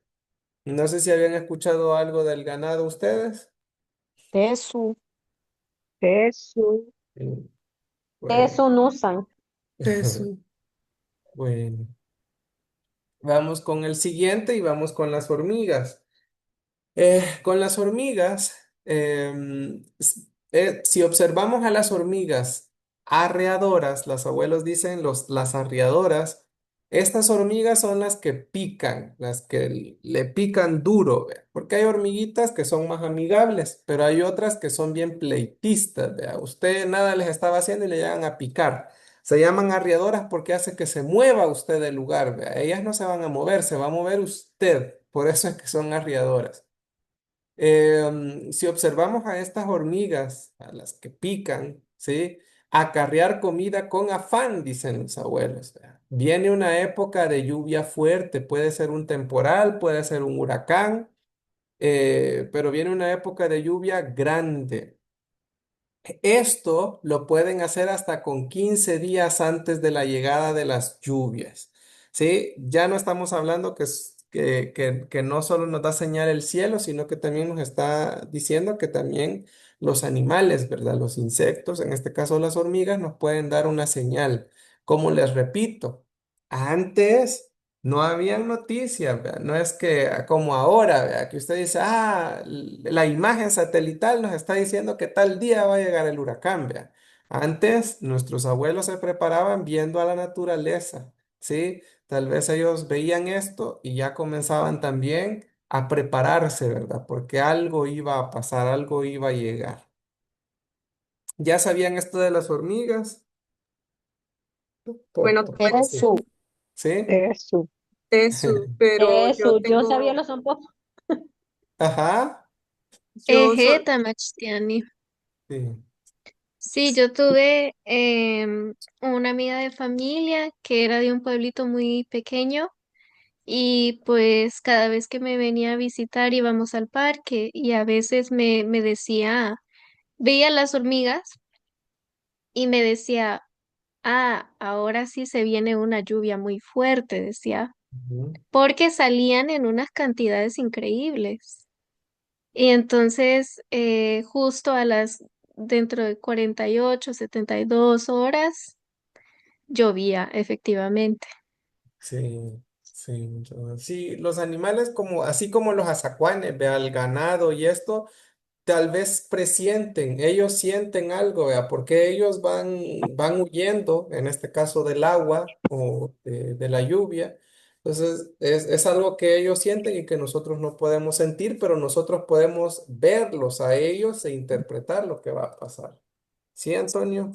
No sé si habían escuchado algo del ganado ustedes. Eso. Eso. Sí. Bueno. Eso no usan. Eso. Bueno, vamos con el siguiente y vamos con las hormigas. Con las hormigas, si observamos a las hormigas arreadoras, los abuelos dicen las arreadoras, estas hormigas son las que pican, las que le pican duro, ¿vea? Porque hay hormiguitas que son más amigables, pero hay otras que son bien pleitistas, ¿vea? Usted nada les estaba haciendo y le llegan a picar. Se llaman arreadoras porque hace que se mueva usted del lugar, ¿vea? Ellas no se van a mover, se va a mover usted, por eso es que son arreadoras. Si observamos a estas hormigas, a las que pican, ¿sí? Acarrear comida con afán, dicen los abuelos. ¿Verdad? Viene una época de lluvia fuerte, puede ser un temporal, puede ser un huracán, pero viene una época de lluvia grande. Esto lo pueden hacer hasta con 15 días antes de la llegada de las lluvias. ¿Sí? Ya no estamos hablando que no solo nos da señal el cielo, sino que también nos está diciendo que también los animales, ¿verdad? Los insectos, en este caso las hormigas, nos pueden dar una señal. Como les repito, antes no habían noticias, ¿verdad? No es que como ahora, ¿verdad? Que usted dice, ah, la imagen satelital nos está diciendo que tal día va a llegar el huracán, ¿verdad? Antes nuestros abuelos se preparaban viendo a la naturaleza, ¿sí? Tal vez ellos veían esto y ya comenzaban también a prepararse, ¿verdad? Porque algo iba a pasar, algo iba a llegar. ¿Ya sabían esto de las hormigas? Bueno, Poco. tamaño Eso. ¿Sí? Eso. eso, pero yo Eso, yo sabía tengo, los zapatos. Ajá. yo soy, Tamachtiani. Sí. Sí, yo tuve una amiga de familia que era de un pueblito muy pequeño y pues cada vez que me venía a visitar íbamos al parque y a veces me decía, veía las hormigas y me decía, ah, ahora sí se viene una lluvia muy fuerte, decía, Ujú. porque salían en unas cantidades increíbles. Y entonces, justo dentro de 48, 72 horas, llovía, efectivamente. Sí, sí, sí, los animales como, así como los azacuanes, vea, el ganado y esto, tal vez presienten, ellos sienten algo, vea, porque ellos van huyendo, en este caso del agua o de la lluvia. Entonces, es algo que ellos sienten y que nosotros no podemos sentir, pero nosotros podemos verlos a ellos e interpretar lo que va a pasar. ¿Sí, Antonio?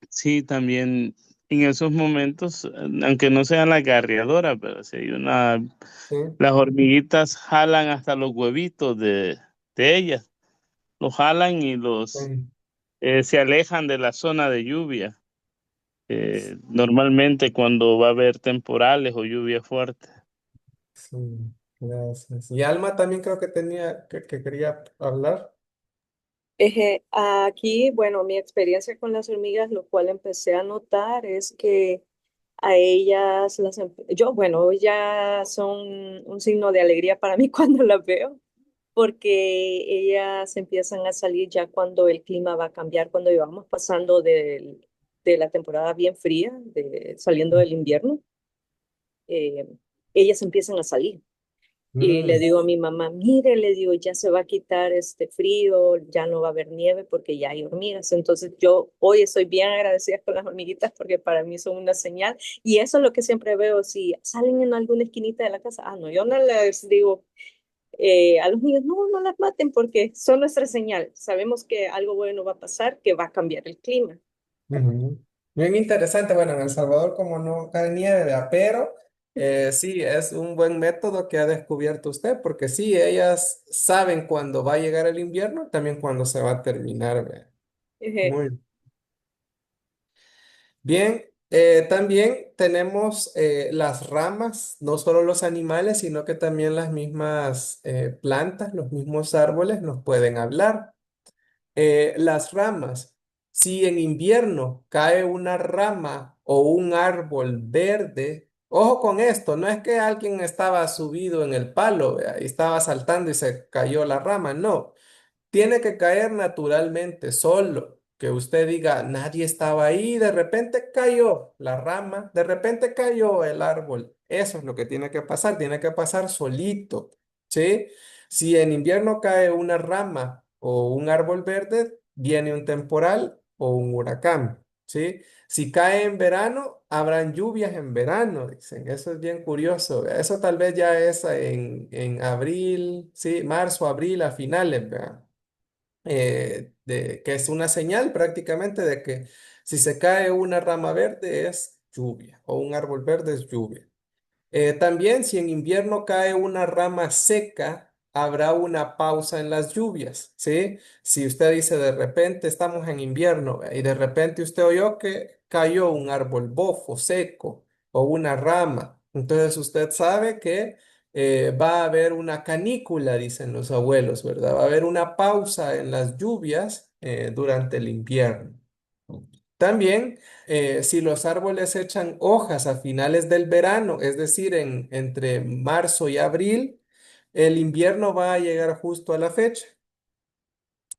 Sí, también en esos momentos, aunque no sean las garradoras, pero si hay una, Sí, las hormiguitas jalan hasta los huevitos de ellas, los jalan y los sí, se alejan de la zona de lluvia. Normalmente cuando va a haber temporales o lluvia fuerte. sí, gracias. Y Alma también creo que que quería hablar. Aquí, bueno, mi experiencia con las hormigas, lo cual empecé a notar es que a ellas yo, bueno, ya son un signo de alegría para mí cuando las veo, porque ellas empiezan a salir ya cuando el clima va a cambiar, cuando vamos pasando de la temporada bien fría, saliendo del invierno, eh, ellas empiezan a salir. Y le Mm, digo a mi mamá, mire, le digo, ya se va a quitar este frío, ya no va a haber nieve porque ya hay hormigas. Entonces yo hoy estoy bien agradecida con las hormiguitas porque para mí son una señal. Y eso es lo que siempre veo, si salen en alguna esquinita de la casa, no, yo no les digo a los niños, no, no las maten porque son nuestra señal. Sabemos que algo bueno va a pasar, que va a cambiar el clima. ujú. Bien interesante. Bueno, en El Salvador como no cae nieve, ¿verdad? Pero sí, es un buen método que ha descubierto usted, porque sí, ellas saben cuándo va a llegar el invierno, también cuándo se va a terminar, ¿verdad? Muy bien. También tenemos las ramas, no solo los animales, sino que también las mismas plantas, los mismos árboles nos pueden hablar. Las ramas. Si en invierno cae una rama o un árbol verde, ojo con esto, no es que alguien estaba subido en el palo, y estaba saltando y se cayó la rama, no. Tiene que caer naturalmente, solo. Que usted diga, nadie estaba ahí, de repente cayó la rama, de repente cayó el árbol. Eso es lo que tiene que pasar solito, ¿sí? Si en invierno cae una rama o un árbol verde, viene un temporal o un huracán, ¿sí? Si cae en verano, habrán lluvias en verano, dicen. Eso es bien curioso. Eso tal vez ya es en abril, ¿sí? Marzo, abril, a finales, ¿verdad? Que es una señal prácticamente de que si se cae una rama verde es lluvia o un árbol verde es lluvia. También si en invierno cae una rama seca, habrá una pausa en las lluvias, ¿sí? Si usted dice de repente estamos en invierno y de repente usted oyó que cayó un árbol bofo, seco o una rama, entonces usted sabe que va a haber una canícula, dicen los abuelos, ¿verdad? Va a haber una pausa en las lluvias durante el invierno. También, si los árboles echan hojas a finales del verano, es decir, entre marzo y abril, el invierno va a llegar justo a la fecha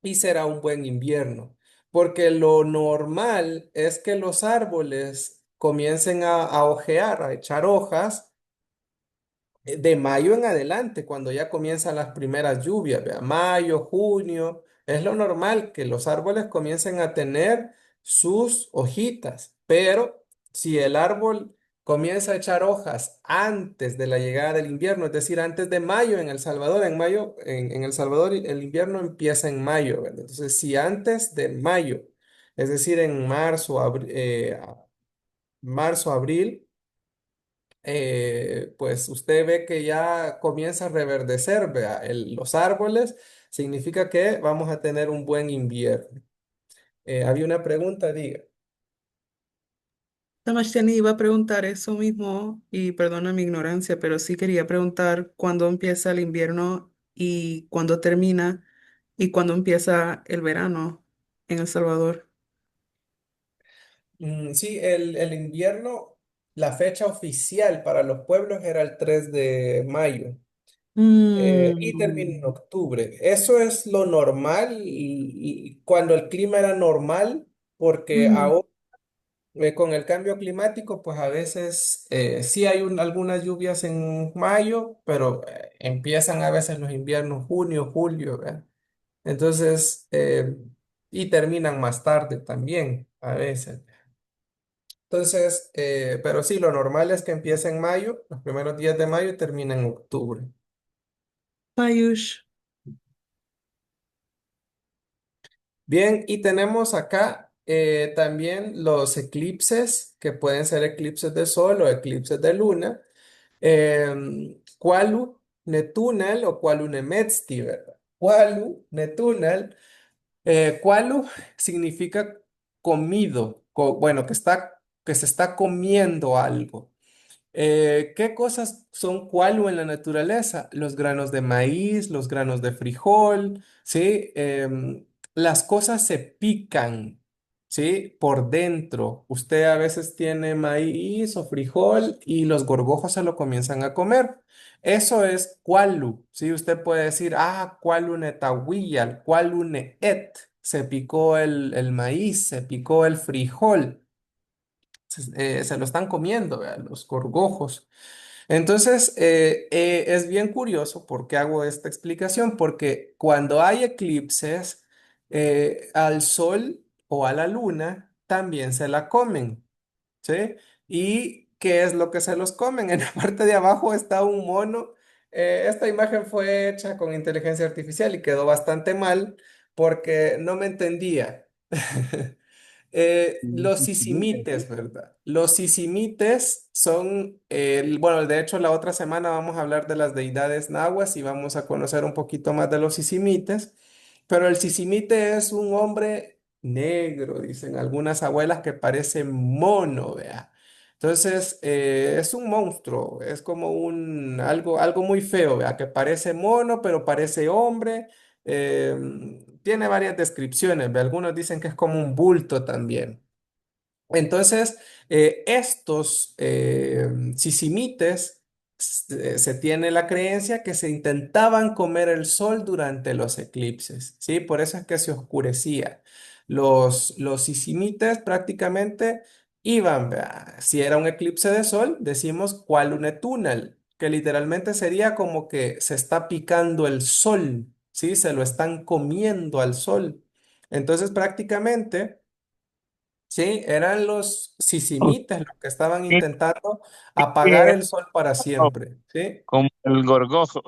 y será un buen invierno, porque lo normal es que los árboles comiencen a hojear, a echar hojas de mayo en adelante, cuando ya comienzan las primeras lluvias, vea, mayo, junio, es lo normal que los árboles comiencen a tener sus hojitas, pero si el árbol comienza a echar hojas antes de la llegada del invierno, es decir, antes de mayo en El Salvador, en mayo, en El Salvador el invierno empieza en mayo, ¿verdad? Entonces, si antes de mayo, es decir, en marzo, abril, pues usted ve que ya comienza a reverdecer, vea, los árboles, significa que vamos a tener un buen invierno. Había una pregunta, diga. Sebastián, iba a preguntar eso mismo y perdona mi ignorancia, pero sí quería preguntar cuándo empieza el invierno y cuándo termina y cuándo empieza el verano en El Salvador. Sí, el invierno, la fecha oficial para los pueblos era el 3 de mayo y termina en Mm, octubre. Eso es lo normal y cuando el clima era normal, porque ujú. ahora con el cambio climático, pues a veces sí hay algunas lluvias en mayo, pero empiezan a veces los inviernos junio, julio, ¿verdad? Entonces, y terminan más tarde también, a veces. Entonces, pero sí, lo normal es que empiece en mayo, los primeros días de mayo y termina en octubre. Payush. Bien, y tenemos acá también los eclipses, que pueden ser eclipses de sol o eclipses de luna, Qualu, Netunal o Qualu Nemetsti, ¿verdad? Qualu, Netunal. Qualu significa comido, bueno, que se está comiendo algo. ¿Qué cosas son cualo en la naturaleza? Los granos de maíz, los granos de frijol, ¿sí? Las cosas se pican, ¿sí? Por dentro. Usted a veces tiene maíz o frijol y los gorgojos se lo comienzan a comer. Eso es cualu, ¿sí? Usted puede decir, cualu netahuiyal, cualu neet. Se picó el maíz, se picó el frijol, se lo están comiendo, ¿verdad? Los gorgojos. Entonces, es bien curioso por qué hago esta explicación, porque cuando hay eclipses, al sol o a la luna también se la comen, ¿sí? ¿Y qué es lo que se los comen? En la parte de abajo está un mono. Esta imagen fue hecha con inteligencia artificial y quedó bastante mal porque no me entendía. Los sisimites, ¿verdad? Los sisimites son, bueno, de hecho la otra semana vamos a hablar de las deidades nahuas y vamos a conocer un poquito más de los sisimites, pero el sisimite es un hombre negro, dicen algunas abuelas que parece mono, vea. Entonces, es un monstruo, es como algo muy feo, vea, que parece mono, pero parece hombre. Tiene varias descripciones, ¿ve? Algunos dicen que es como un bulto también. Entonces, estos sisimites, se tiene la creencia que se intentaban comer el sol durante los eclipses, ¿sí? Por eso es que se oscurecía. Los sisimites prácticamente iban, ¿verdad? Si era un eclipse de sol, decimos cual túnel, que literalmente sería como que se está picando el sol, ¿sí? Se lo están comiendo al sol. Entonces, prácticamente... Sí, eran los sisimitas los que estaban intentando apagar el sol para siempre, ¿sí? Como el gorgojo.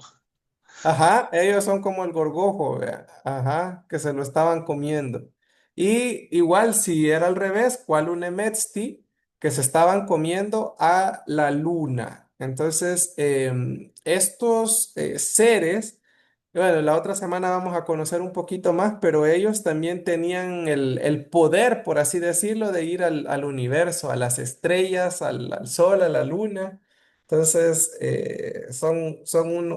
Ajá, ellos son como el gorgojo, vea. Ajá, que se lo estaban comiendo. Y igual si era al revés, ¿cuál unemetsti? Que se estaban comiendo a la luna. Entonces, estos seres, bueno, la otra semana vamos a conocer un poquito más, pero ellos también tenían el poder, por así decirlo, de ir al universo, a las estrellas, al sol, a la luna. Entonces, son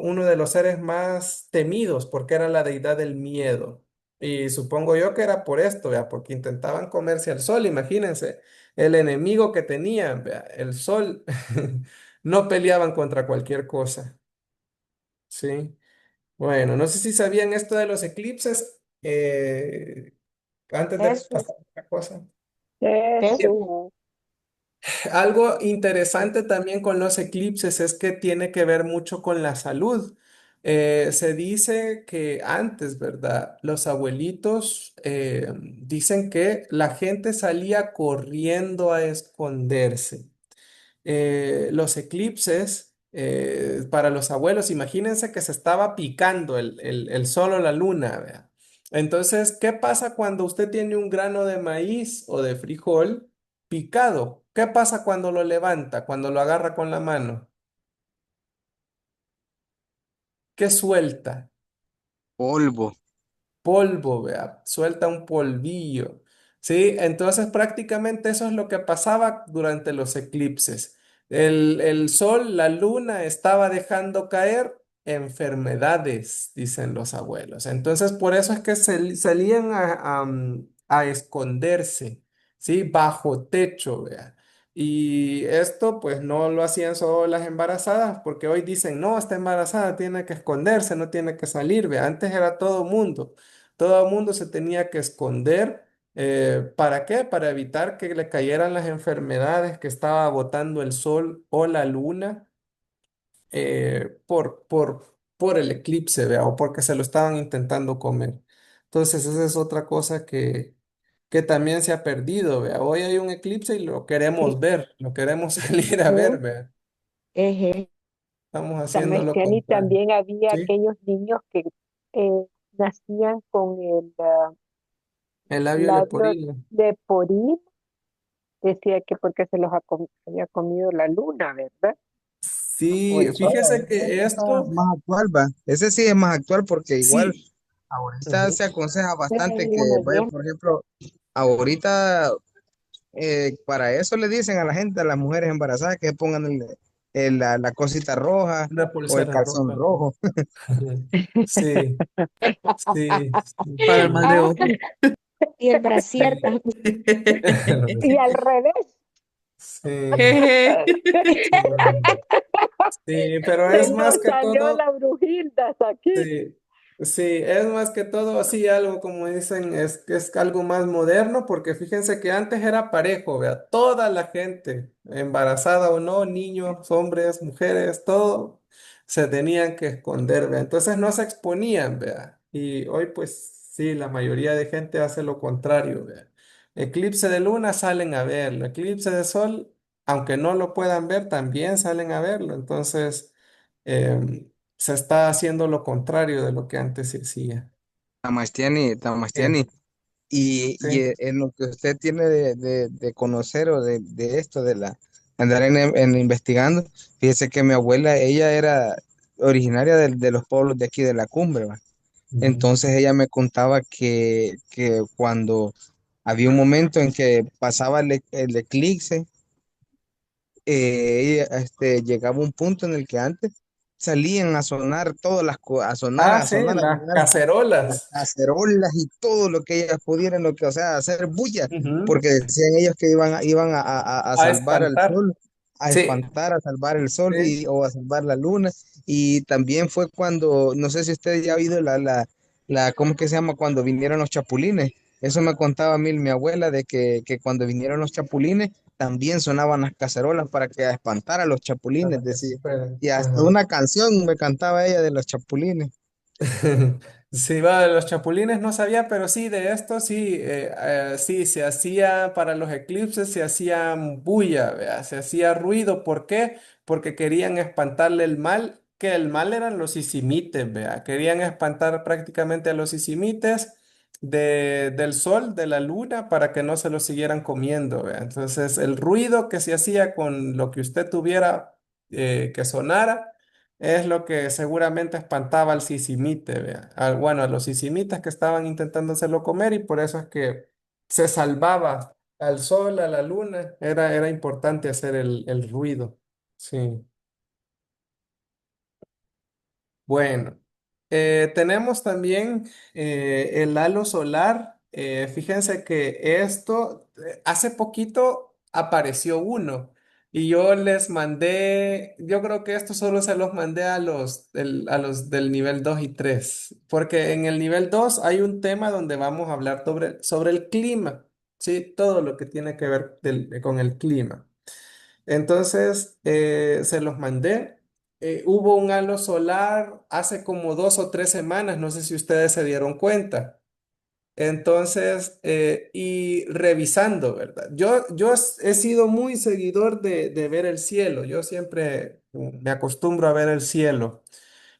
uno de los seres más temidos porque era la deidad del miedo. Y supongo yo que era por esto, ¿vea? Porque intentaban comerse al sol, imagínense, el enemigo que tenían, ¿vea? El sol. No peleaban contra cualquier cosa, ¿sí? Bueno, no sé si sabían esto de los eclipses, antes de Eso, pasar a otra cosa. eso. Eso. Algo interesante también con los eclipses es que tiene que ver mucho con la salud. Se dice que antes, ¿verdad? Los abuelitos dicen que la gente salía corriendo a esconderse. Los eclipses, para los abuelos, imagínense que se estaba picando el sol o la luna, ¿vea? Entonces, ¿qué pasa cuando usted tiene un grano de maíz o de frijol picado? ¿Qué pasa cuando lo levanta, cuando lo agarra con la mano? ¿Qué suelta? Polvo. Polvo, vea, suelta un polvillo, ¿sí? Entonces prácticamente eso es lo que pasaba durante los eclipses. El sol, la luna estaba dejando caer enfermedades, dicen los abuelos. Entonces por eso es que salían a esconderse, ¿sí? Bajo techo, vea. Y esto pues no lo hacían solo las embarazadas, porque hoy dicen, no, está embarazada, tiene que esconderse, no tiene que salir, vea. Antes era todo mundo. Todo el mundo se tenía que esconder. ¿Para qué? Para evitar que le cayeran las enfermedades que estaba botando el sol o la luna por el eclipse, ¿vea? O porque se lo estaban intentando comer. Entonces, esa es otra cosa que también se ha perdido, ¿vea? Hoy hay un eclipse y lo Sí, queremos ver, lo queremos salir a ver, ujú. ¿vea? Ejé. Estamos haciendo lo Cristian, y contrario. también había ¿Sí? aquellos niños que nacían con El labio labios leporino. leporino, decía que porque se los había comido la luna, ¿verdad? O Sí, el sol. fíjese Ese que está esto, más actual, va. Ese sí es más actual porque igual sí. ahorita Ujú. se aconseja Pero bastante hay que, luna vaya, llena. por ejemplo, ahorita para eso le dicen a la gente, a las mujeres embarazadas, que pongan la cosita roja Una o el pulsera calzón roja. rojo. Sí, sí, sí, Para el mal de Ah, ojo. Y el brasier sí. también. y al revés. Sí, sí, pero Se es más nos que salió todo. la Brujilda aquí. Sí, sí, es más que todo así algo como dicen, es que es algo más moderno, porque fíjense que antes era parejo, vea, toda la gente, embarazada o no, niños, hombres, mujeres, todo se tenían que esconder, vea, entonces no se exponían, vea, y hoy pues sí, la mayoría de gente hace lo contrario, vea. Eclipse de luna salen a verlo, eclipse de sol, aunque no lo puedan ver, también salen a verlo, entonces se está haciendo lo contrario de lo que antes se hacía. Tamastiani, Sí, Tamastiani. Y sí. en lo que usted tiene de conocer o de esto, de andar investigando, fíjese que mi abuela, ella era originaria de los pueblos de aquí de la cumbre, ¿va? Ujú. Entonces ella me contaba que cuando había un momento en que pasaba el eclipse, llegaba un punto en el que antes salían a sonar todas a sonar, Ah, a sí, sonar, a las sonar las cacerolas. cacerolas y todo lo que ellas pudieran, lo que, o sea, hacer bulla, Ujú. porque decían ellos que iban a A salvar al espantar. sol, a Sí, espantar, a salvar el sol sí. o a salvar la luna. Y también fue cuando, no sé si usted ya ha oído ¿cómo que se llama? Cuando vinieron los chapulines. Eso me contaba a mí mi abuela de que cuando vinieron los chapulines también sonaban las cacerolas para que espantara a los chapulines, Para que se decía. esperen. Y hasta Ajá. una canción me cantaba ella de los chapulines. Sí, va, de los chapulines no sabía, pero sí, de esto sí, sí, se hacía para los eclipses, se hacía bulla, vea, se hacía ruido. ¿Por qué? Porque querían espantarle el mal, que el mal eran los sisimites, vea, querían espantar prácticamente a los sisimites del sol, de la luna, para que no se los siguieran comiendo, vea. Entonces, el ruido que se hacía con lo que usted tuviera que sonara es lo que seguramente espantaba al sisimite, vea. Bueno, a los sisimitas que estaban intentando hacerlo comer y por eso es que se salvaba al sol, a la luna. Era importante hacer el ruido. Sí. Bueno, tenemos también el halo solar. Fíjense que esto, hace poquito apareció uno y yo les mandé, yo creo que esto solo se los mandé a los del nivel 2 y 3 porque en el nivel 2 hay un tema donde vamos a hablar sobre el clima, ¿sí? Todo lo que tiene que ver con el clima. Entonces, se los mandé. Hubo un halo solar hace como 2 o 3 semanas, no sé si ustedes se dieron cuenta. Entonces, y revisando, ¿verdad? He sido muy seguidor de ver el cielo. Yo siempre me acostumbro a ver el cielo.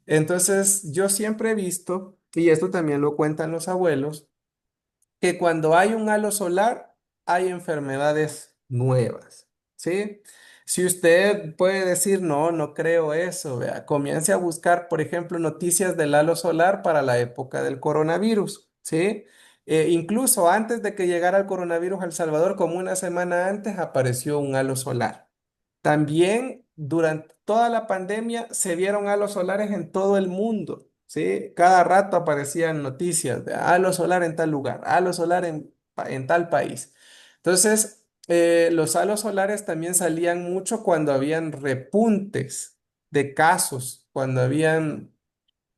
Entonces, yo siempre he visto, y esto también lo cuentan los abuelos, que cuando hay un halo solar, hay enfermedades nuevas, ¿sí? Si usted puede decir, no, no creo eso, vea, comience a buscar, por ejemplo, noticias del halo solar para la época del coronavirus, ¿sí? Incluso antes de que llegara el coronavirus a El Salvador, como una semana antes, apareció un halo solar. También durante toda la pandemia se vieron halos solares en todo el mundo, ¿sí? Cada rato aparecían noticias de halo solar en tal lugar, halo solar en tal país. Entonces, los halos solares también salían mucho cuando habían repuntes de casos, cuando habían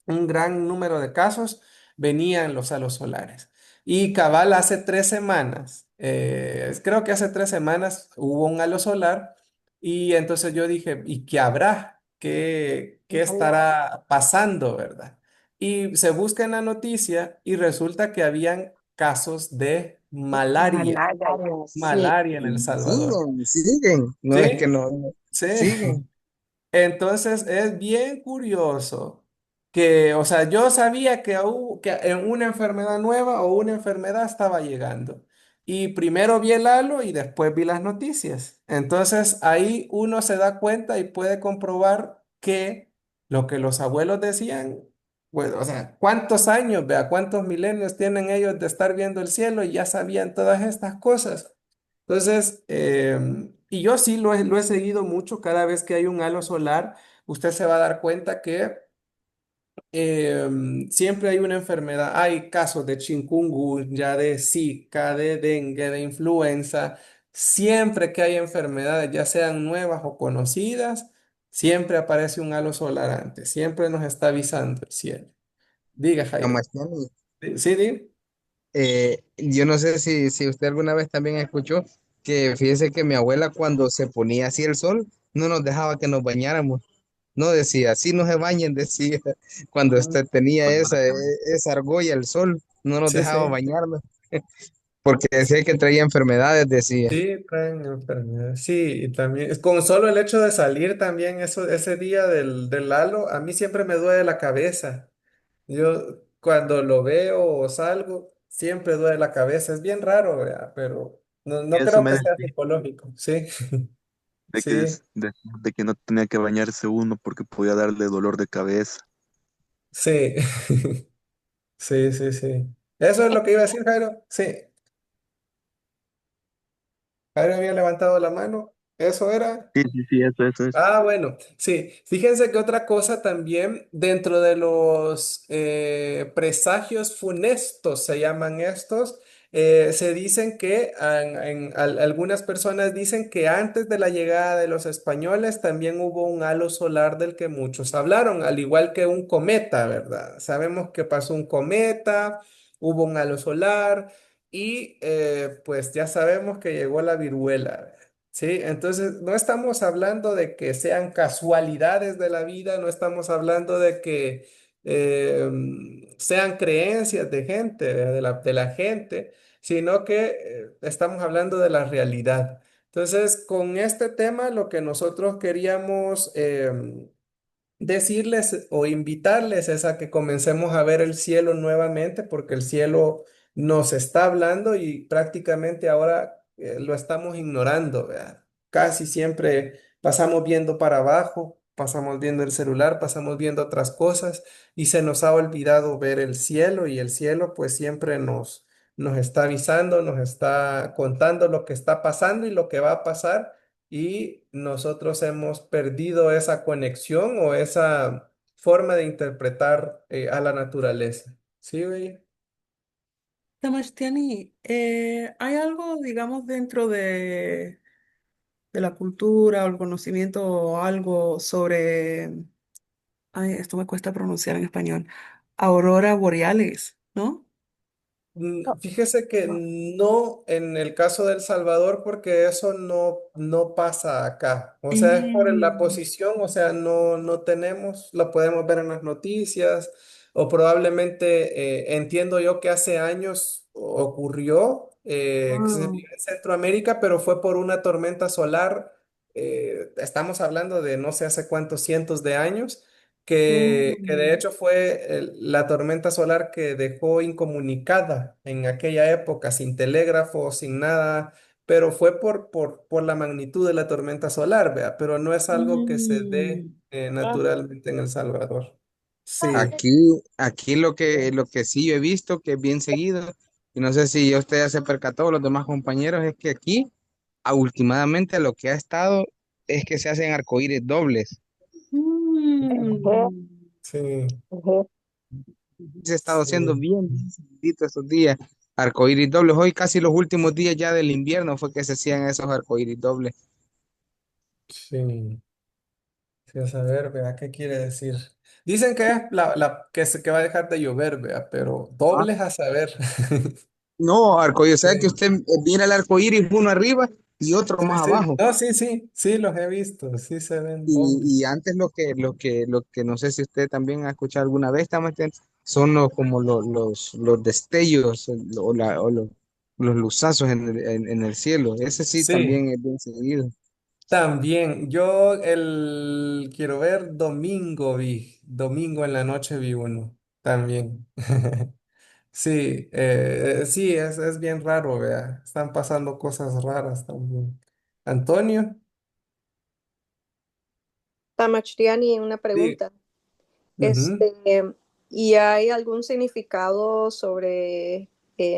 un gran número de casos, venían los halos solares. Y cabal, hace 3 semanas, creo que hace 3 semanas hubo un halo solar y entonces yo dije, ¿y qué habrá? ¿Qué Ojalá. estará pasando, verdad? Y se busca en la noticia y resulta que habían casos de malaria, Malaria. Sí. malaria en El Salvador. Siguen, siguen. No es que ¿Sí? no, Sí. siguen. Entonces es bien curioso que, o sea, yo sabía que en una enfermedad nueva o una enfermedad estaba llegando. Y primero vi el halo y después vi las noticias. Entonces ahí uno se da cuenta y puede comprobar que lo que los abuelos decían, bueno, o sea, ¿cuántos años, vea, cuántos milenios tienen ellos de estar viendo el cielo y ya sabían todas estas cosas? Entonces, y yo sí lo he seguido mucho cada vez que hay un halo solar, usted se va a dar cuenta que siempre hay una enfermedad. Hay casos de chikungunya, de Zika, de dengue, de influenza. Siempre que hay enfermedades, ya sean nuevas o conocidas, siempre aparece un halo solar antes. Siempre nos está avisando el cielo. Diga, Jairo. Sebastián, Sí, di. yo no sé si usted alguna vez también escuchó que fíjese que mi abuela cuando se ponía así el sol, no nos dejaba que nos bañáramos. No decía, así no se bañen, decía, cuando Ah, usted tenía esa argolla, el sol, no nos sí, dejaba sí. bañarnos, porque decía que traía enfermedades, decía. Sí, traen enfermedades. Sí, y también, con solo el hecho de salir también ese día del halo, a mí siempre me duele la cabeza. Yo cuando lo veo o salgo, siempre duele la cabeza. Es bien raro, ¿verdad? Pero no Eso creo me que sea decía, psicológico. Sí, de que, sí, de que no tenía que bañarse uno porque podía darle dolor de cabeza. sí, sí, sí, sí. Eso es lo que iba a decir, Jairo. Sí, Jairo había levantado la mano. Eso era. Sí, sí, sí, eso. Ah, bueno, sí. Fíjense que otra cosa también, dentro de los presagios funestos, se llaman estos, se dicen que algunas personas dicen que antes de la llegada de los españoles también hubo un halo solar del que muchos hablaron, al igual que un cometa, ¿verdad? Sabemos que pasó un cometa, hubo un halo solar y pues ya sabemos que llegó la viruela. Sí, entonces no estamos hablando de que sean casualidades de la vida, no estamos hablando de que sean creencias de gente, de la gente, sino que estamos hablando de la realidad. Entonces, con este tema, lo que nosotros queríamos decirles o invitarles es a que comencemos a ver el cielo nuevamente, porque el cielo nos está hablando y prácticamente ahora lo estamos ignorando, ¿verdad? Casi siempre pasamos viendo para abajo, pasamos viendo el celular, pasamos viendo otras cosas y se nos ha olvidado ver el cielo y el cielo pues siempre nos está avisando, nos está contando lo que está pasando y lo que va a pasar y nosotros hemos perdido esa conexión o esa forma de interpretar a la naturaleza. ¿Sí, güey? Sebastián, ¿hay algo, digamos, dentro de la cultura o el conocimiento o algo sobre, ay, esto me cuesta pronunciar en español, aurora boreales, ¿no? Fíjese que no en el caso de El Salvador, porque eso no pasa acá. O sea, es por la Mm, posición, o sea, no tenemos, lo podemos ver en las noticias, o probablemente entiendo yo que hace años ocurrió, que se ah, vio en Centroamérica, pero fue por una tormenta solar. Estamos hablando de no sé hace cuántos cientos de años que de mm, hecho fue la tormenta solar que dejó incomunicada en aquella época, sin telégrafo, sin nada, pero fue por la magnitud de la tormenta solar, vea, pero no es algo que se dé mm. naturalmente en El Salvador. Sí. Aquí, aquí lo que sí yo he visto que es bien seguido, y no sé si usted ya se percató, los demás compañeros, es que aquí, últimamente lo que ha estado es que se hacen arcoíris dobles. Ujú, Mm. Sí, ujú. Se ha estado haciendo sí, bien seguidito estos días, arcoíris dobles. Hoy casi los últimos días ya del invierno fue que se hacían esos arcoíris dobles. sí, sí, a saber, vea, ¿qué quiere decir? Dicen que es que va a dejar de llover, vea, pero Ah, dobles a saber. no, arcoíris, o sea que Sí. usted mira el arcoíris uno arriba y otro Sí, más sí. abajo. No, sí, sí, sí, los he visto, sí se ven dobles. Y antes lo que no sé si usted también ha escuchado alguna vez, también son como los destellos o los luzazos en el cielo. Ese sí Sí, también es bien seguido. También, yo quiero ver, domingo en la noche vi uno, también. Sí, sí, es bien raro, vea, están pasando cosas raras también. Antonio, Tamastriani, una sí. pregunta. Ujú. Este, ¿Y hay algún significado sobre,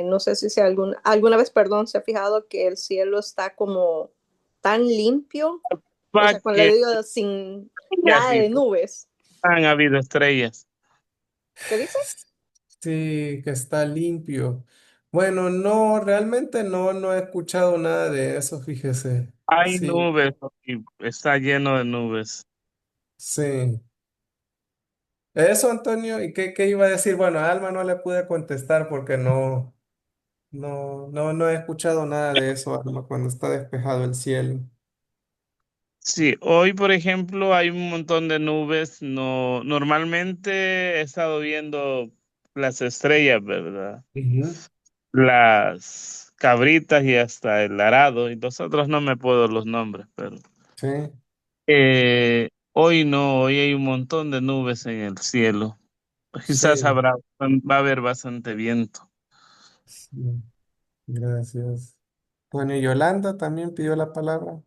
no sé si alguna vez, perdón, se ha fijado que el cielo está como tan limpio? O Pa sea, cuando le que digo sin ya nada sí, de nubes. han habido estrellas. ¿Qué dice? Sí, que está limpio. Bueno, no, realmente no he escuchado nada de eso, fíjese. Hay Sí, nubes y está lleno de nubes. sí. Eso, Antonio, ¿y qué iba a decir? Bueno, a Alma no le pude contestar porque no he escuchado nada de eso, Alma, cuando está despejado el cielo. Sí, hoy por ejemplo hay un montón de nubes. No, normalmente he estado viendo las estrellas, ¿verdad? Ujú. Las cabritas y hasta el arado, y los otros no me puedo los nombres, pero Sí, hoy no, hoy hay un montón de nubes en el cielo. Quizás sí, va a haber bastante viento. sí, gracias. Bueno, y Yolanda también pidió la palabra.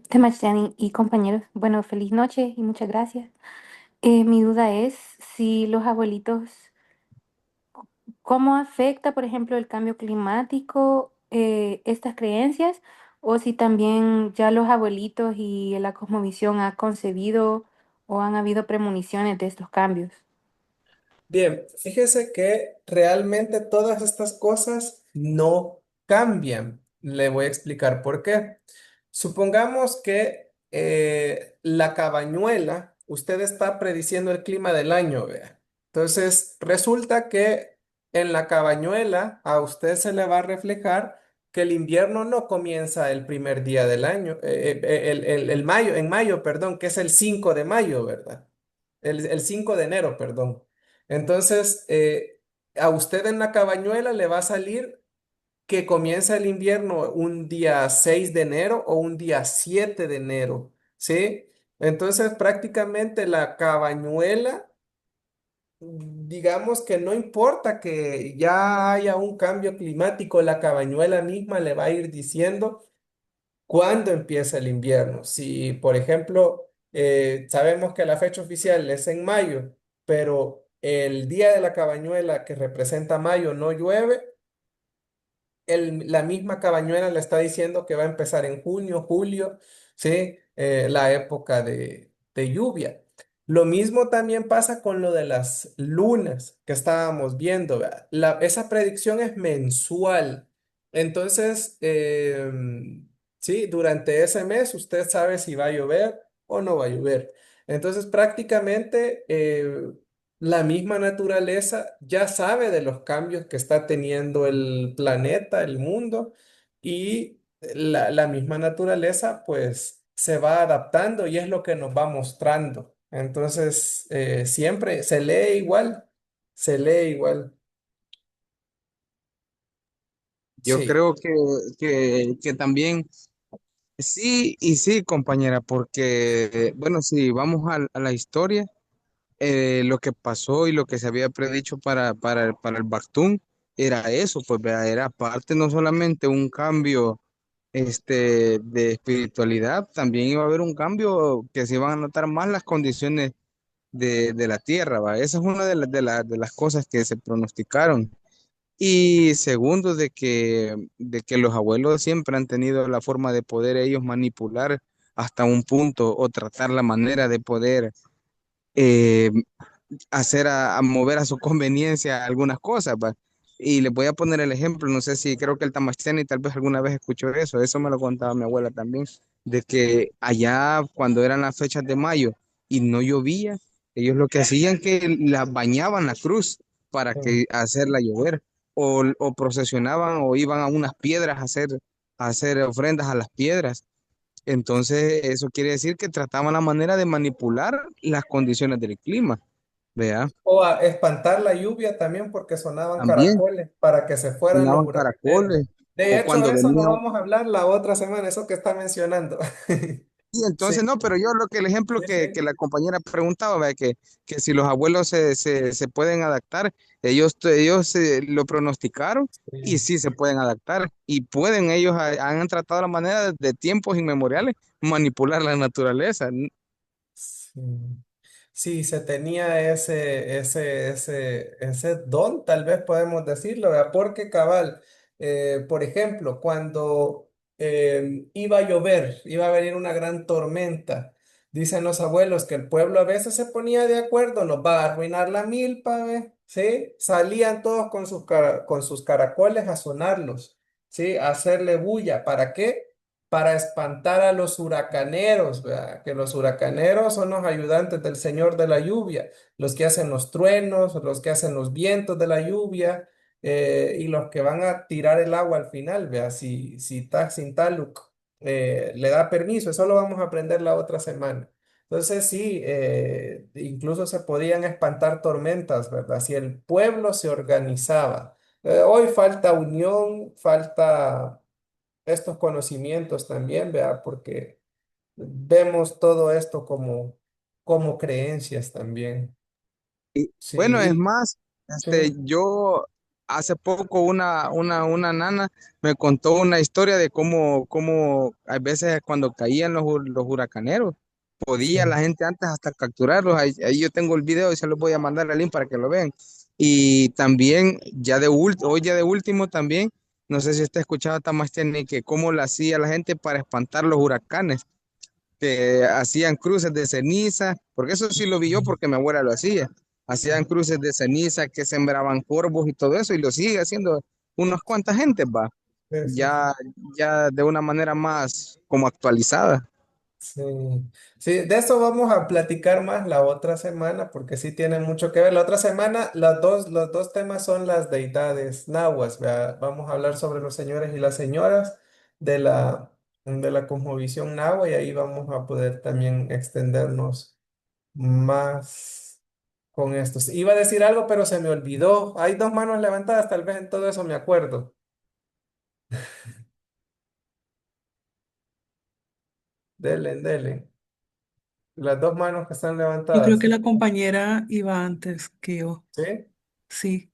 Temachani y compañeros, bueno, feliz noche y muchas gracias. Mi duda es si los abuelitos, ¿cómo afecta, por ejemplo, el cambio climático estas creencias? O si también ya los abuelitos y la cosmovisión ha concebido o han habido premoniciones de estos cambios. Bien, fíjese que realmente todas estas cosas no cambian. Le voy a explicar por qué. Supongamos que la cabañuela, usted está prediciendo el clima del año, vea. Entonces, resulta que en la cabañuela a usted se le va a reflejar que el invierno no comienza el primer día del año, en mayo, perdón, que es el 5 de mayo, ¿verdad? El 5 de enero, perdón. Entonces, a usted en la cabañuela le va a salir que comienza el invierno un día 6 de enero o un día 7 de enero, ¿sí? Entonces, prácticamente la cabañuela, digamos que no importa que ya haya un cambio climático, la cabañuela misma le va a ir diciendo cuándo empieza el invierno. Si, por ejemplo, sabemos que la fecha oficial es en mayo, pero el día de la cabañuela que representa mayo no llueve, la misma cabañuela le está diciendo que va a empezar en junio, julio, ¿sí? La época de lluvia. Lo mismo también pasa con lo de las lunas que estábamos viendo, ¿verdad? Esa predicción es mensual. Entonces, sí, durante ese mes usted sabe si va a llover o no va a llover. Entonces, prácticamente la misma naturaleza ya sabe de los cambios que está teniendo el planeta, el mundo, y la misma naturaleza pues se va adaptando y es lo que nos va mostrando. Entonces, siempre se lee igual. Yo Sí. creo que también sí y sí, compañera, porque, bueno, si vamos a la historia, lo que pasó y lo que se había predicho para el Bactún era eso, pues vea, era parte no solamente un cambio de espiritualidad, también iba a haber un cambio que se iban a notar más las condiciones de la tierra, ¿va? Esa es una de las cosas que se pronosticaron. Y segundo, de que los abuelos siempre han tenido la forma de poder ellos manipular hasta un punto o tratar la manera de poder eh, hacer a mover a su conveniencia algunas cosas, ¿va? Y les voy a poner el ejemplo, no sé si creo que el Tamashtiani tal vez alguna vez escuchó eso me lo contaba mi abuela también, de que allá cuando eran las fechas de mayo y no llovía, ellos lo que hacían que la bañaban la cruz para que hacerla llover, o procesionaban o iban a unas piedras a hacer ofrendas a las piedras. Entonces, eso quiere decir que trataban la manera de manipular las condiciones del clima. Vea, O a espantar la lluvia también porque sonaban también caracoles para que se fueran los sonaban huracanes. caracoles. De o hecho, cuando eso lo venía. vamos a hablar la otra semana, eso que está mencionando. Sí, Sí, entonces no, pero yo lo que el ejemplo sí, sí. que la compañera preguntaba, ¿verdad? Que si los abuelos se pueden adaptar, ellos lo pronosticaron y Sí. sí se pueden adaptar y pueden, ellos han tratado la manera de tiempos inmemoriales manipular la naturaleza. Sí. Sí, se tenía ese don, tal vez podemos decirlo, ¿verdad? Porque cabal, por ejemplo, cuando iba a llover, iba a venir una gran tormenta, dicen los abuelos que el pueblo a veces se ponía de acuerdo, nos va a arruinar la milpa, ¿ve? ¿Sí? Salían todos con sus caracoles a sonarlos, ¿sí? A hacerle bulla. ¿Para qué? Para espantar a los huracaneros, ¿verdad? Que los huracaneros son los ayudantes del Señor de la lluvia, los que hacen los truenos, los que hacen los vientos de la lluvia, y los que van a tirar el agua al final, ¿verdad? Si Taksin Taluk le da permiso, eso lo vamos a aprender la otra semana. Entonces sí, incluso se podían espantar tormentas, ¿verdad? Si el pueblo se organizaba. Hoy falta unión, falta estos conocimientos también, vea, porque vemos todo esto como creencias también. Bueno, es Sí, más, sí, yo hace poco una nana me contó una historia de cómo a veces cuando caían los huracaneros, podía sí. la gente antes hasta capturarlos. Ahí yo tengo el video y se los voy a mandar al link para que lo vean. Y también, hoy ya de último también, no sé si usted ha escuchado a Tamasteni, que cómo lo hacía la gente para espantar los huracanes, que hacían cruces de ceniza, porque eso sí lo vi yo porque mi abuela lo hacía. Hacían cruces de ceniza que sembraban corvos y todo eso, y lo sigue haciendo unas cuantas gentes, va, Sí, sí, sí. ya, ya de una manera más como actualizada. Sí, sí, de eso vamos a platicar más la otra semana, porque sí tiene mucho que ver. La otra semana, los dos temas son las deidades nahuas. ¿Vea? Vamos a hablar sobre los señores y las señoras de la cosmovisión nahua y ahí vamos a poder también extendernos más con esto. Sí, iba a decir algo, pero se me olvidó. Hay dos manos levantadas, tal vez en todo eso me acuerdo. Delen, delen. Las dos manos que están Yo creo levantadas. que la compañera iba antes que yo. ¿Sí? Sí.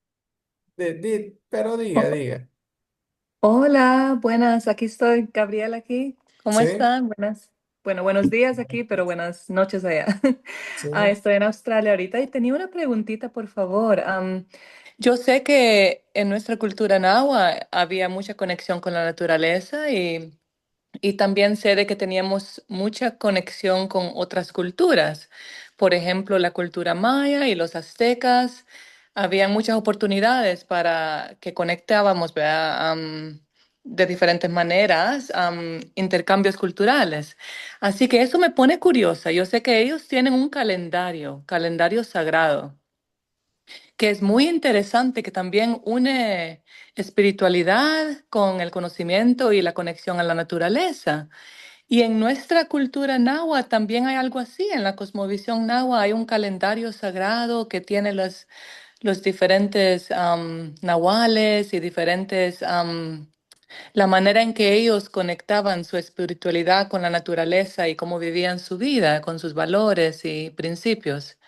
Pero diga, Oh, diga. hola, buenas, aquí estoy, Gabriela aquí. ¿Cómo ¿Sí? están? Bueno, buenos días aquí, pero buenas noches allá. Sí. Estoy en Australia ahorita y tenía una preguntita, por favor. Yo sé que en nuestra cultura nahua había mucha conexión con la naturaleza y también sé de que teníamos mucha conexión con otras culturas. Por ejemplo, la cultura maya y los aztecas. Había muchas oportunidades para que conectábamos, ¿verdad? De diferentes maneras, intercambios culturales. Así que eso me pone curiosa. Yo sé que ellos tienen un calendario sagrado, que es muy interesante, que también une espiritualidad con el conocimiento y la conexión a la naturaleza. Y en nuestra cultura náhuatl también hay algo así. En la cosmovisión náhuatl hay un calendario sagrado que tiene los diferentes nahuales y diferentes, la manera en que ellos conectaban su espiritualidad con la naturaleza y cómo vivían su vida, con sus valores y principios.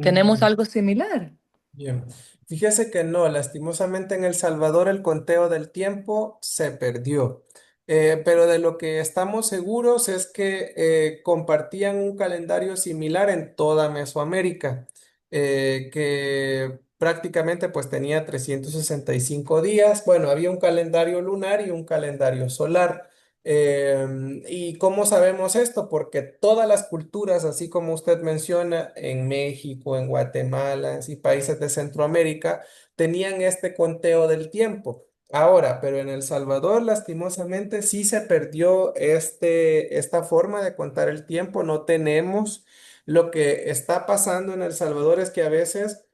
¿Tenemos Mm. algo similar? Bien, fíjese que no, lastimosamente en El Salvador el conteo del tiempo se perdió. Pero de lo que estamos seguros es que compartían un calendario similar en toda Mesoamérica, que prácticamente pues tenía 365 días. Bueno, había un calendario lunar y un calendario solar. ¿Y cómo sabemos esto? Porque todas las culturas, así como usted menciona, en México, en Guatemala, y países de Centroamérica, tenían este conteo del tiempo. Ahora, pero en El Salvador, lastimosamente, sí se perdió esta forma de contar el tiempo. No tenemos. Lo que está pasando en El Salvador es que a veces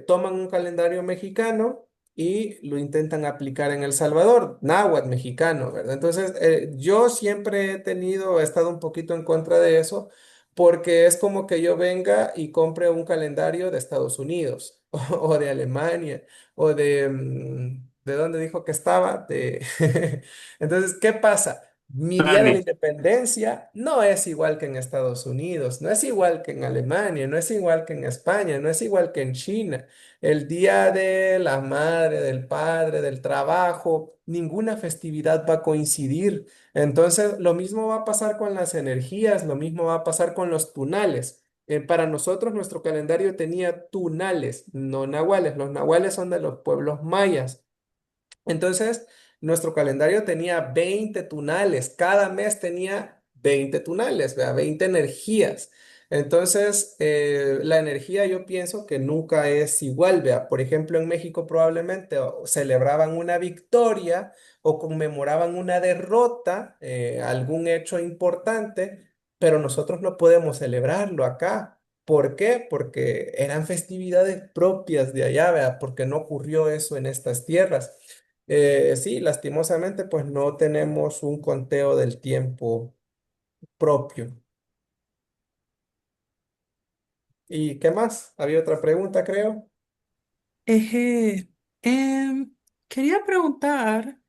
toman un calendario mexicano y lo intentan aplicar en El Salvador, náhuatl mexicano, ¿verdad? Entonces, yo siempre he estado un poquito en contra de eso, porque es como que yo venga y compre un calendario de Estados Unidos o de Alemania ¿De dónde dijo que estaba? Entonces, ¿qué pasa? Mi día de la Dani, independencia no es igual que en Estados Unidos, no es igual que en Alemania, no es igual que en España, no es igual que en China. El día de la madre, del padre, del trabajo, ninguna festividad va a coincidir. Entonces, lo mismo va a pasar con las energías, lo mismo va a pasar con los tunales. Para nosotros, nuestro calendario tenía tunales, no nahuales. Los nahuales son de los pueblos mayas. Entonces, nuestro calendario tenía 20 tunales, cada mes tenía 20 tunales, ¿verdad? 20 energías. Entonces, la energía yo pienso que nunca es igual, ¿vea? Por ejemplo, en México probablemente celebraban una victoria o conmemoraban una derrota, algún hecho importante, pero nosotros no podemos celebrarlo acá. ¿Por qué? Porque eran festividades propias de allá, ¿vea? Porque no ocurrió eso en estas tierras. Sí, lastimosamente, pues no tenemos un conteo del tiempo propio. ¿Y qué más? Había otra pregunta, creo. Eje, quería preguntar,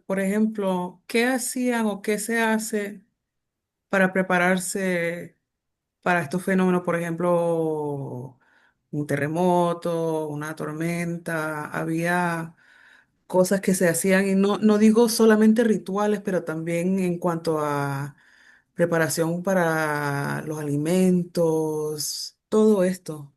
por ejemplo, ¿qué hacían o qué se hace para prepararse para estos fenómenos? Por ejemplo, un terremoto, una tormenta, había cosas que se hacían y no digo solamente rituales, pero también en cuanto a preparación para los alimentos, todo esto.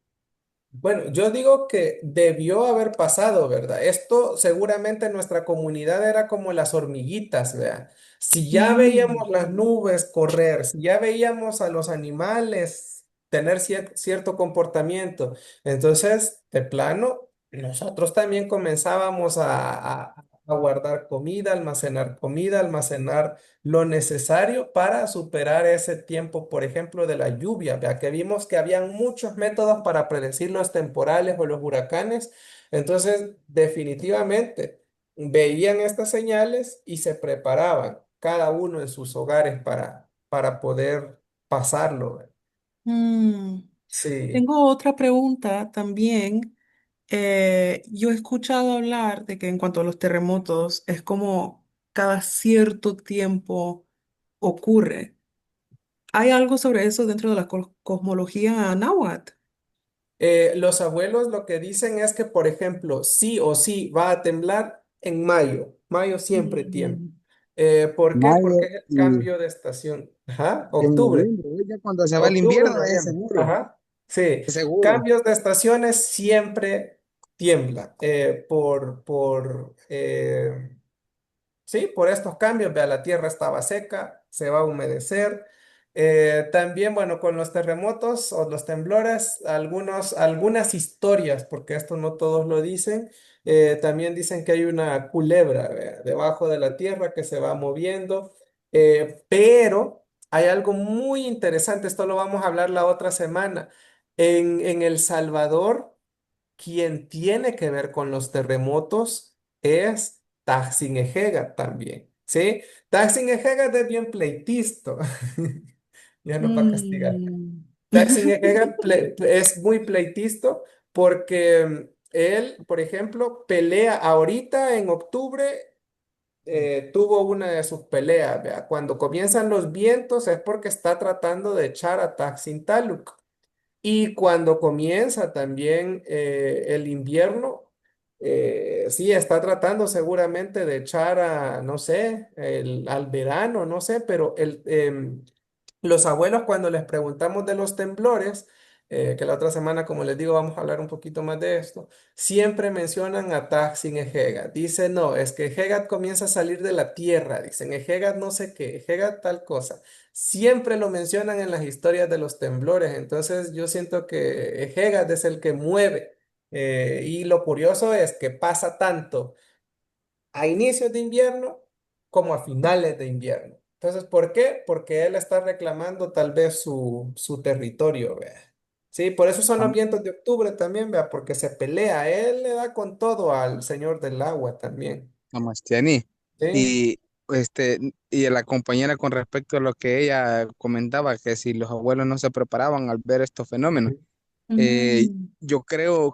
Bueno, yo digo que debió haber pasado, ¿verdad? Esto seguramente en nuestra comunidad era como las hormiguitas, ¿verdad? Si ya veíamos Mm. las nubes correr, si ya veíamos a los animales tener cierto comportamiento, entonces, de plano, nosotros también comenzábamos a guardar comida, almacenar lo necesario para superar ese tiempo, por ejemplo, de la lluvia, vea que vimos que habían muchos métodos para predecir los temporales o los huracanes. Entonces, definitivamente, veían estas señales y se preparaban, cada uno en sus hogares para poder pasarlo. ¿Ve? Mm. Sí. Tengo otra pregunta también. Yo he escuchado hablar de que en cuanto a los terremotos es como cada cierto tiempo ocurre. ¿Hay algo sobre eso dentro de la cosmología náhuatl? Los abuelos lo que dicen es que, por ejemplo, sí o sí va a temblar en mayo. Mayo siempre tiembla. Mm. ¿Por qué? Porque Mayo es el y cambio de estación. Ajá, en octubre. noviembre, ¿eh? Ya cuando se va el Octubre, invierno es noviembre. seguro, Ajá. Sí. es seguro. Cambios de estaciones siempre tiembla. Sí, por estos cambios, vea, la tierra estaba seca, se va a humedecer. También, bueno, con los terremotos o los temblores, algunas historias, porque esto no todos lo dicen, también dicen que hay una culebra, vea, debajo de la tierra que se va moviendo, pero hay algo muy interesante, esto lo vamos a hablar la otra semana. En El Salvador, quien tiene que ver con los terremotos es Taksin Ejegat también, ¿sí? Taksin Ejegat es bien pleitisto, ya nos va a castigar. Mm. Taksin Ejegat es muy pleitisto porque él, por ejemplo, pelea ahorita en octubre. Tuvo una de sus peleas, vea. Cuando comienzan los vientos es porque está tratando de echar a Taksin Taluk. Y cuando comienza también el invierno, sí, está tratando seguramente de echar a, no sé, al verano, no sé, pero los abuelos cuando les preguntamos de los temblores, que la otra semana, como les digo, vamos a hablar un poquito más de esto, siempre mencionan a Taksin Ejegat. Dice, no, es que Ejegat comienza a salir de la tierra, dicen, Ejegat no sé qué, Ejegat tal cosa. Siempre lo mencionan en las historias de los temblores, entonces yo siento que Ejegat es el que mueve. Y lo curioso es que pasa tanto a inicios de invierno como a finales de invierno. Entonces, ¿por qué? Porque él está reclamando tal vez su territorio, vea. Sí, por eso son los vientos de octubre también, vea, porque se pelea. Él le da con todo al señor del agua también. Amastiani. Sí. Y y la compañera con respecto a lo que ella comentaba, que si los abuelos no se preparaban al ver estos fenómenos. Eh, Mm, yo creo,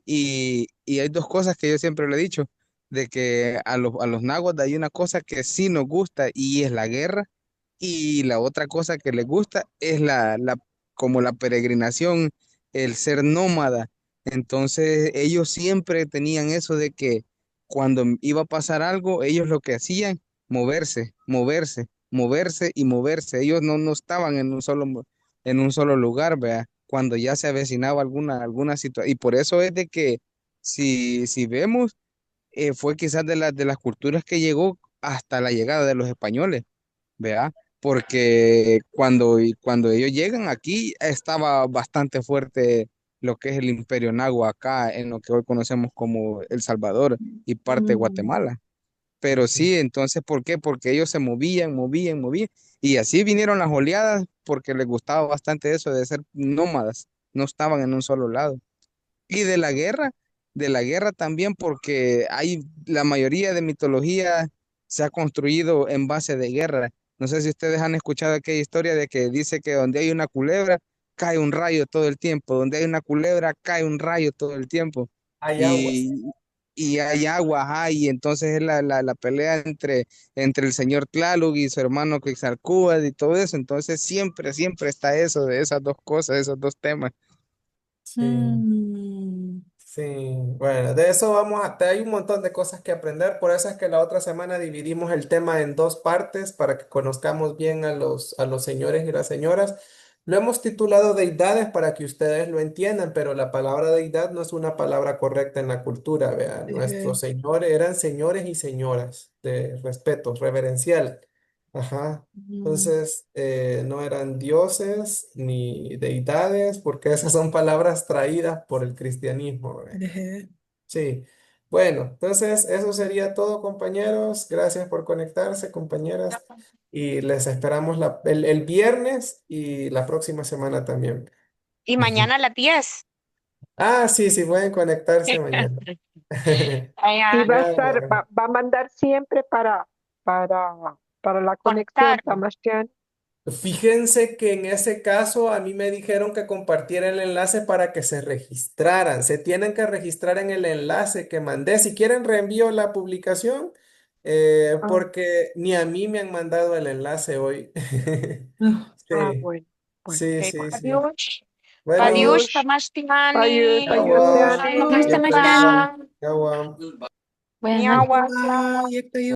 y hay dos cosas que yo siempre le he dicho, de que a los náhuatl hay una cosa que sí nos gusta y es la guerra, y la otra cosa que les gusta es como la peregrinación, el ser nómada. Entonces ellos siempre tenían eso de que cuando iba a pasar algo, ellos lo que hacían, moverse, moverse, moverse y moverse. Ellos no estaban en un solo lugar, vea, cuando ya se avecinaba alguna situación. Y por eso es de que si vemos, fue quizás de las culturas que llegó hasta la llegada de los españoles, vea, porque cuando ellos llegan aquí estaba bastante fuerte lo que es el Imperio Nahua acá, en lo que hoy conocemos como El Salvador y parte de mm, Guatemala. Pero sí, entonces, ¿por qué? Porque ellos se movían, movían, movían. Y así vinieron las oleadas porque les gustaba bastante eso de ser nómadas. No estaban en un solo lado. Y de la guerra también porque la mayoría de mitología se ha construido en base de guerra. No sé si ustedes han escuchado aquella historia de que dice que donde hay una culebra, cae un rayo todo el tiempo. Donde hay una culebra, cae un rayo todo el tiempo. Hay aguas. Y, y hay agua, ajá, y entonces es la pelea entre el señor Tlaloc y su hermano Quetzalcóatl y todo eso. Entonces siempre, siempre está eso, de esas dos cosas, esos dos temas. Sí. mm. Sí, bueno, de eso hay un montón de cosas que aprender, por eso es que la otra semana dividimos el tema en dos partes para que conozcamos bien a los señores y las señoras. Lo hemos titulado deidades para que ustedes lo entiendan, pero la palabra deidad no es una palabra correcta en la cultura, vean, nuestros Ejé, señores eran señores y señoras de respeto, reverencial. Ajá. mm, Entonces, no eran dioses ni deidades, porque esas son palabras traídas por el cristianismo. ¿Ve? ejé. Sí. Bueno, entonces eso sería todo, compañeros. Gracias por conectarse, compañeras. Y les esperamos el viernes y la próxima semana también. Y mañana a las 10. Ah, sí, sí, pueden conectarse mañana. Y Vaya, va a Ya, estar, bueno. va a mandar siempre para la conectar. conexión, Tamastian. Fíjense que en ese caso a mí me dijeron que compartiera el enlace para que se registraran. Se tienen que registrar en el enlace que mandé. Si quieren, reenvío la publicación, Ah, porque ni a mí me han mandado el enlace hoy. Ah, Sí, bueno, bueno. sí, Ok, sí, sí. Adiós. Bueno, Adiós, Adiós, adiós, Tamastiani. adiós, agua, Tiani. Adiós, adiós. ya Tamastiani. agua. Buenas noches. Miagua. Bye.